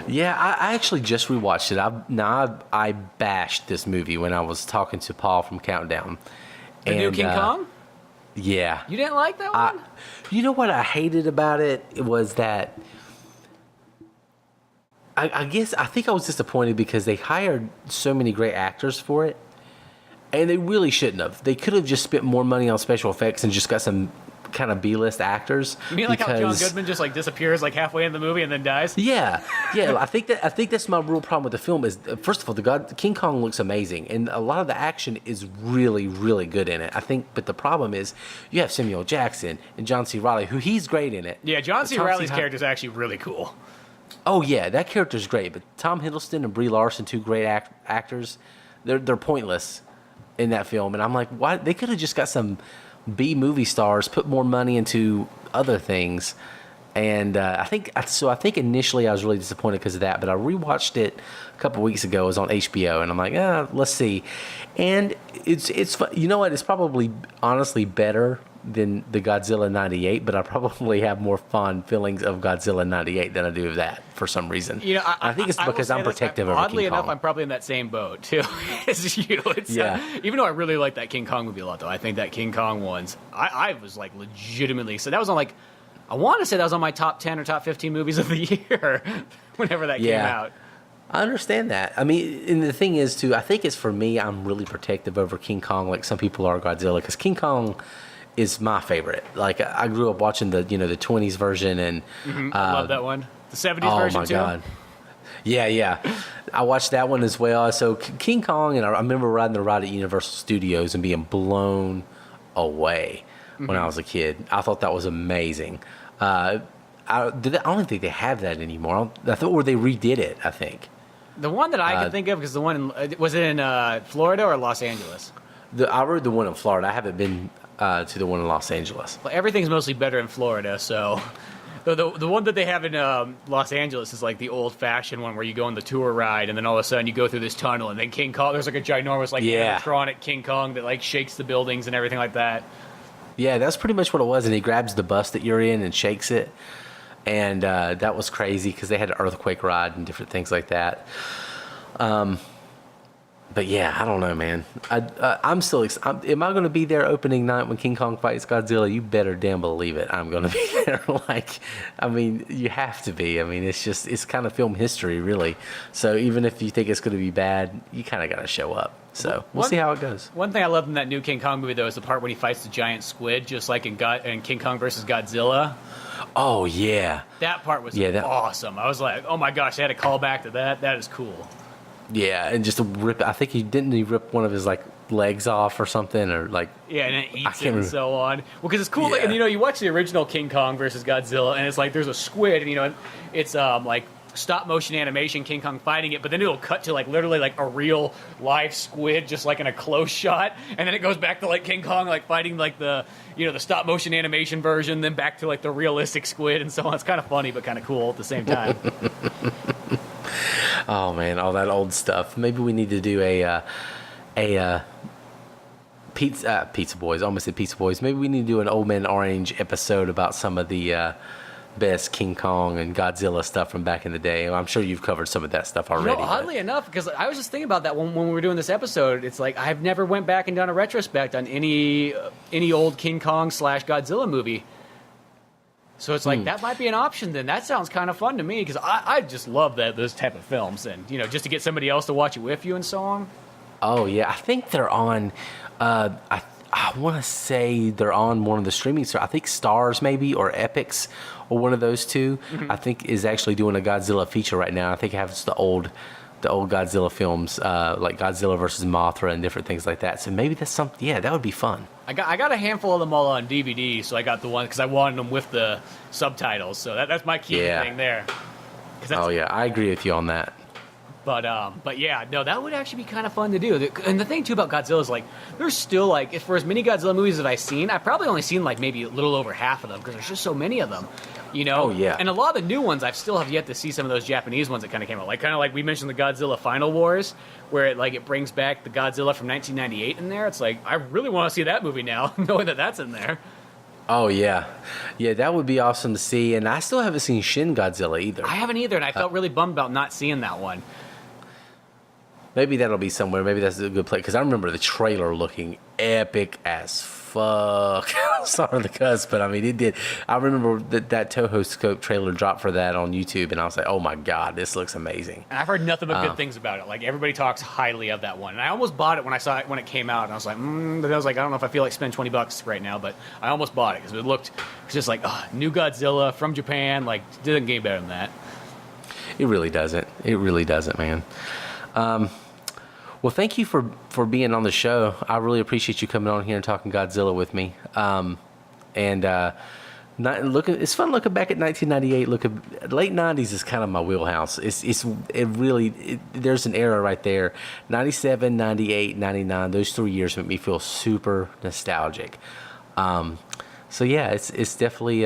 Yeah, I actually just rewatched it. I bashed this movie when I was talking to Paul from Countdown. The new King Kong? Yeah. You didn't like that one? You know what I hated about it? It was that I think I was disappointed because they hired so many great actors for it, and they really shouldn't have. They could have just spent more money on special effects and just got some kind of B-list actors. You mean like how John Goodman just like disappears like halfway in the movie and then dies? Yeah. I think that's my real problem with the film is, first of all, King Kong looks amazing and a lot of the action is really, really good in it. I think, but the problem is you have Samuel Jackson and John C. Reilly, who he's great in it. Yeah, John C. Reilly's character is actually really cool. Oh yeah, that character's great. But Tom Hiddleston and Brie Larson, two great actors, they're pointless in that film. And I'm like, why? They could have just got some B movie stars, put more money into other things, and I think initially I was really disappointed because of that. But I rewatched it a couple weeks ago. It was on HBO, and I'm like, let's see. And it's you know what? It's probably honestly better than the Godzilla 98, but I probably have more fond feelings of Godzilla 98 than I do of that for some reason. You know, I think it's because I'm protective of King Kong. Oddly enough, I'm probably in that same boat too as you. Even though I really like that King Kong movie a lot, though, I think that King Kong ones, I was like legitimately. So that was on like, I want to say that was on my top 10 or top 15 movies of the year whenever that came out. I understand that. I mean, and the thing is, too, I think it's for me, I'm really protective over King Kong like some people are Godzilla, because King Kong is my favorite. Like I grew up watching the 20s version, and I love that one. The 70s version too. Oh my god. Yeah. I watched that one as well. So King Kong, and I remember riding the ride at Universal Studios and being blown away when I was a kid. I thought that was amazing. I don't think they have that anymore. I thought where they redid it, I think. The one that I can think of, because the one was it in Florida or Los Angeles? I rode the one in Florida. I haven't been to the one in Los Angeles. Well, everything's mostly better in Florida, so... The one that they have in Los Angeles is like the old-fashioned one where you go on the tour ride, and then all of a sudden you go through this tunnel, and then King Kong, there's like a ginormous animatronic King Kong that like shakes the buildings and everything like that. Yeah, that's pretty much what it was, and he grabs the bus that you're in and shakes it, and that was crazy because they had an earthquake ride and different things like that. But yeah, I don't know, man. I'm still excited. Am I going to be there opening night when King Kong fights Godzilla? You better damn believe it. I'm going to be there. You have to be. It's kind of film history, really. So even if you think it's going to be bad, you kind of got to show up. So we'll see how it goes. One thing I loved in that new King Kong movie, though, is the part when he fights the giant squid, just like in King Kong versus Godzilla. Oh, yeah. That part was awesome. I was like, oh my gosh, I had a call back to that. That is cool. Yeah, and just to rip. I think he rip one of his legs off or something, or and it eats it and so on. Well, because it's cool, and you watch the original King Kong versus Godzilla, and it's like there's a squid, and it's like stop motion animation King Kong fighting it, but then it'll cut to literally a real live squid, just like in a close shot, and then it goes back to King Kong fighting the the stop motion animation version, then back to the realistic squid and so on. It's kind of funny but kind of cool at the same time. Oh man, all that old stuff. Maybe we need to do a Pizza Boys. I almost said Pizza Boys. Maybe we need to do an Old Man Orange episode about some of the best King Kong and Godzilla stuff from back in the day. I'm sure you've covered some of that stuff already. Oddly enough, because I was just thinking about that when we were doing this episode. It's like I've never went back and done a retrospect on any old King Kong / Godzilla movie. So it's like that might be an option. Then that sounds kind of fun to me because I just love those type of films, and just to get somebody else to watch it with you and so on. Oh yeah, I think they're on. I want to say they're on one of the streaming. I think Stars maybe or Epix or one of those two. I think is actually doing a Godzilla feature right now. I think it has the old Godzilla films like Godzilla versus Mothra and different things like that. So maybe that's something. Yeah, that would be fun. I got a handful of them all on DVD, so I got the one because I wanted them with the subtitles. So that's my key thing there. Oh yeah, I agree with you on that. But yeah, no, that would actually be kind of fun to do. And the thing too about Godzilla is there's still for as many Godzilla movies as I've seen, I've probably only seen maybe a little over half of them because there's just so many of them. Oh yeah. And a lot of the new ones, I still have yet to see some of those Japanese ones that kind of came out. Kind of like we mentioned the Godzilla Final Wars, where it brings back the Godzilla from 1998 in there. It's I really want to see that movie now, knowing that that's in there. Oh yeah, that would be awesome to see. And I still haven't seen Shin Godzilla either. I haven't either, and I felt really bummed about not seeing that one. Maybe that'll be somewhere. Maybe that's a good place because I remember the trailer looking epic as fuck. Sorry the cuss, but it did. I remember that Toho Scope trailer dropped for that on YouTube, and I was like, "Oh my god, this looks amazing!" And I've heard nothing but good things about it. Everybody talks highly of that one, and I almost bought it when I saw it when it came out, and I was like, but I was like, I don't know if I feel like spending $20 right now, but I almost bought it because it looked just new Godzilla from Japan. Didn't get better than that. It really doesn't. It really doesn't, man. Well, thank you for being on the show. I really appreciate you coming on here and talking Godzilla with me. It's fun looking back at 1998. Late 90s is kind of my wheelhouse. There's an era right there. 97, 98, 99. Those 3 years make me feel super nostalgic. So yeah, it's definitely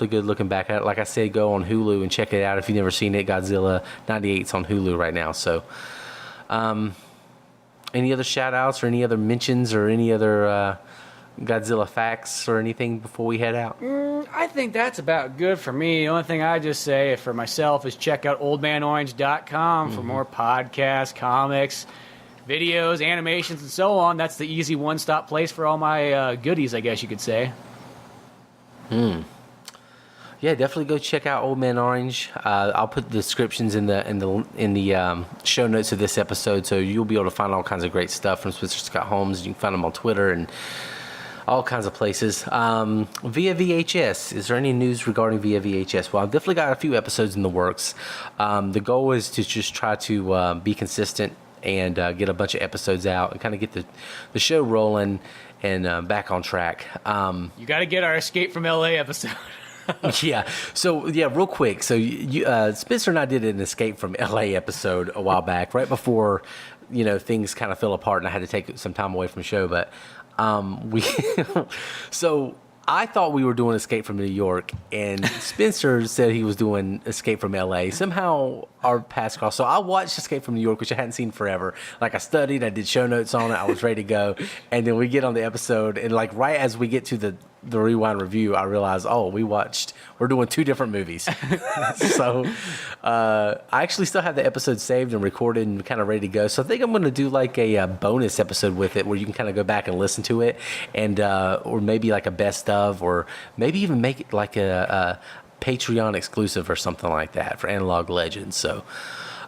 good looking back at it. Like I said, go on Hulu and check it out if you've never seen it. Godzilla 98's on Hulu right now. So. Any other shout-outs or any other mentions or any other Godzilla facts or anything before we head out? I think that's about good for me. The only thing I just say for myself is check out oldmanorange.com for more podcasts, comics, videos, animations, and so on. That's the easy one-stop place for all my goodies, I guess you could say. Yeah, definitely go check out Old Man Orange. I'll put the descriptions in the show notes of this episode, so you'll be able to find all kinds of great stuff from Spencer Scott Holmes. You can find him on Twitter and all kinds of places. Via VHS, is there any news regarding Via VHS? Well, I've definitely got a few episodes in the works. The goal is to just try to be consistent and get a bunch of episodes out and kind of get the show rolling and back on track. You got to get our Escape from LA episode. Yeah. So, real quick. So, Spencer and I did an Escape from LA episode a while back, right before, things kind of fell apart and I had to take some time away from the show. But so I thought we were doing Escape from New York, and Spencer said he was doing Escape from LA. Somehow our paths crossed. So I watched Escape from New York, which I hadn't seen forever. Like, I studied, I did show notes on it, I was ready to go. And then we get on the episode, and like right as we get to the rewind review, I realized, we're doing two different movies. So I actually still have the episode saved and recorded and kind of ready to go. So I think I'm going to do like a bonus episode with it where you can kind of go back and listen to it, and or maybe like a best of, or maybe even make it like a Patreon exclusive or something like that for Analog Legends. So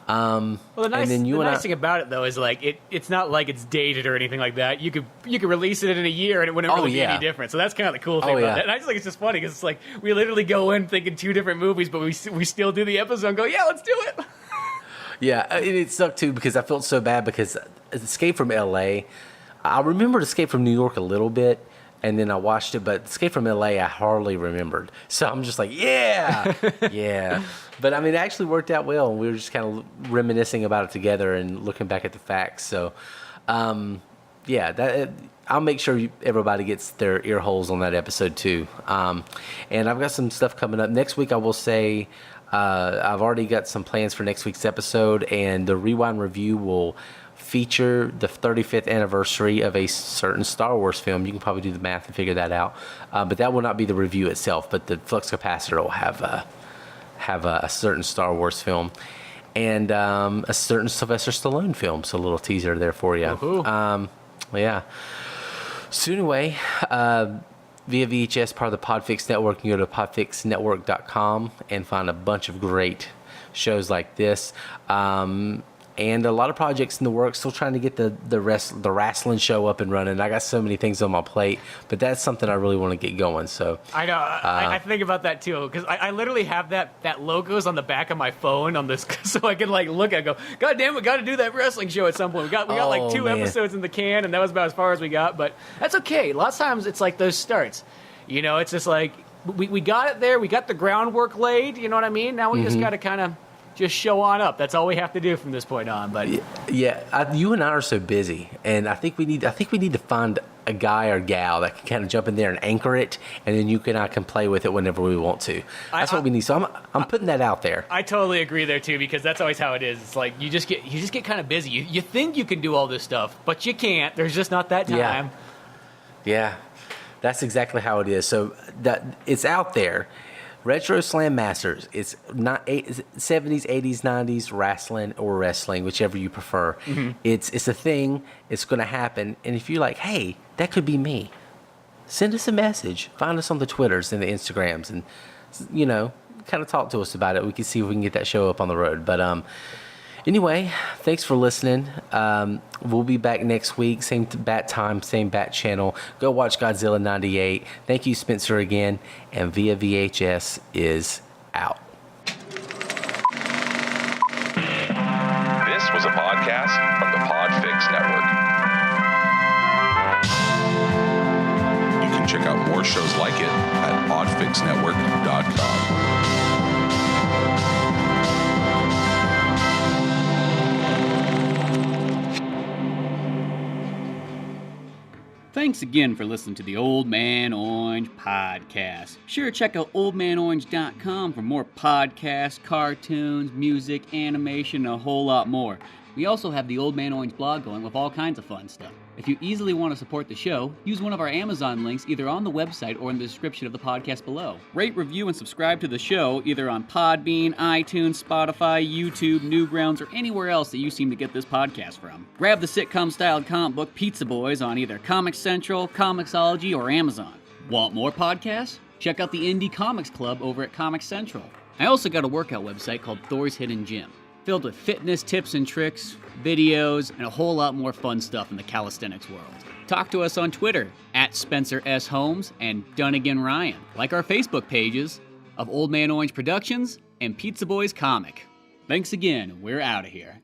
well, the nice thing about it though is like it's not like it's dated or anything like that. You could release it in a year and it wouldn't really be any different. So that's kind of the cool thing about it. And I just think it's just funny because it's like we literally go in thinking two different movies, but we still do the episode and go, yeah, let's do it. Yeah, and it sucked too because I felt so bad because Escape from LA, I remembered Escape from New York a little bit. And then I watched it, but Escape from LA, I hardly remembered. So I'm just like, yeah. But I mean, it actually worked out well. And we were just kind of reminiscing about it together and looking back at the facts. So, I'll make sure everybody gets their ear holes on that episode too. And I've got some stuff coming up. Next week, I will say, I've already got some plans for next week's episode, and the Rewind Review will feature the 35th anniversary of a certain Star Wars film. You can probably do the math and figure that out. But that will not be the review itself, but the flux capacitor will have a certain Star Wars film and a certain Sylvester Stallone film. So a little teaser there for you. Yeah. So anyway, Via VHS, part of the Podfix Network. You can go to podfixnetwork.com and find a bunch of great shows like this. And a lot of projects in the works, still trying to get the wrestling show up and running. I got so many things on my plate, but that's something I really want to get going. So I know. I think about that too, because I literally have that logos on the back of my phone on this, so I can like look at it and go, God damn, we got to do that wrestling show at some point. We got like two episodes in the can, and that was about as far as we got. But that's okay. Lots of times it's like those starts. It's just like we got it there. We got the groundwork laid. You know what I mean? Now we just got to kind of just show on up. That's all we have to do from this point on. But you and I are so busy, and I think we need to find a guy or gal that can kind of jump in there and anchor it, and then you and I can play with it whenever we want to. That's what we need. So I'm putting that out there. I totally agree there too, because that's always how it is. It's like you just get kind of busy. You think you can do all this stuff, but you can't. There's just not that time. Yeah. That's exactly how it is. So that it's out there. Retro Slam Masters. It's not 70s, 80s, 90s wrestling, whichever you prefer. Mm-hmm. It's a thing. It's going to happen. And if you're like, hey, that could be me, send us a message. Find us on the Twitters and the Instagrams, and kind of talk to us about it. We can see if we can get that show up on the road. But anyway, thanks for listening. We'll be back next week, same bat time, same bat channel. Go watch Godzilla 98. Thank you, Spencer, again. And Via VHS is out. This was a podcast from the Podfix Network. You can check out more shows like it at podfixnetwork.com. Thanks again for listening to the Old Man Orange Podcast. Sure, check out oldmanorange.com for more podcasts, cartoons, music, animation, and a whole lot more. We also have the Old Man Orange blog going with all kinds of fun stuff. If you easily want to support the show, use one of our Amazon links either on the website or in the description of the podcast below. Rate, review, and subscribe to the show either on Podbean, iTunes, Spotify, YouTube, Newgrounds, or anywhere else that you seem to get this podcast from. Grab the sitcom-styled comic book Pizza Boys on either Comix Central, Comixology, or Amazon. Want more podcasts? Check out the Indie Comics Club over at Comix Central. I also got a workout website called Thor's Hidden Gym. filled with fitness tips and tricks, videos, and a whole lot more fun stuff in the calisthenics world. Talk to us on Twitter at Spencer S. Holmes and Dunigan Ryan. Like our Facebook pages of Old Man Orange Productions and Pizza Boys Comic. Thanks again. We're out of here.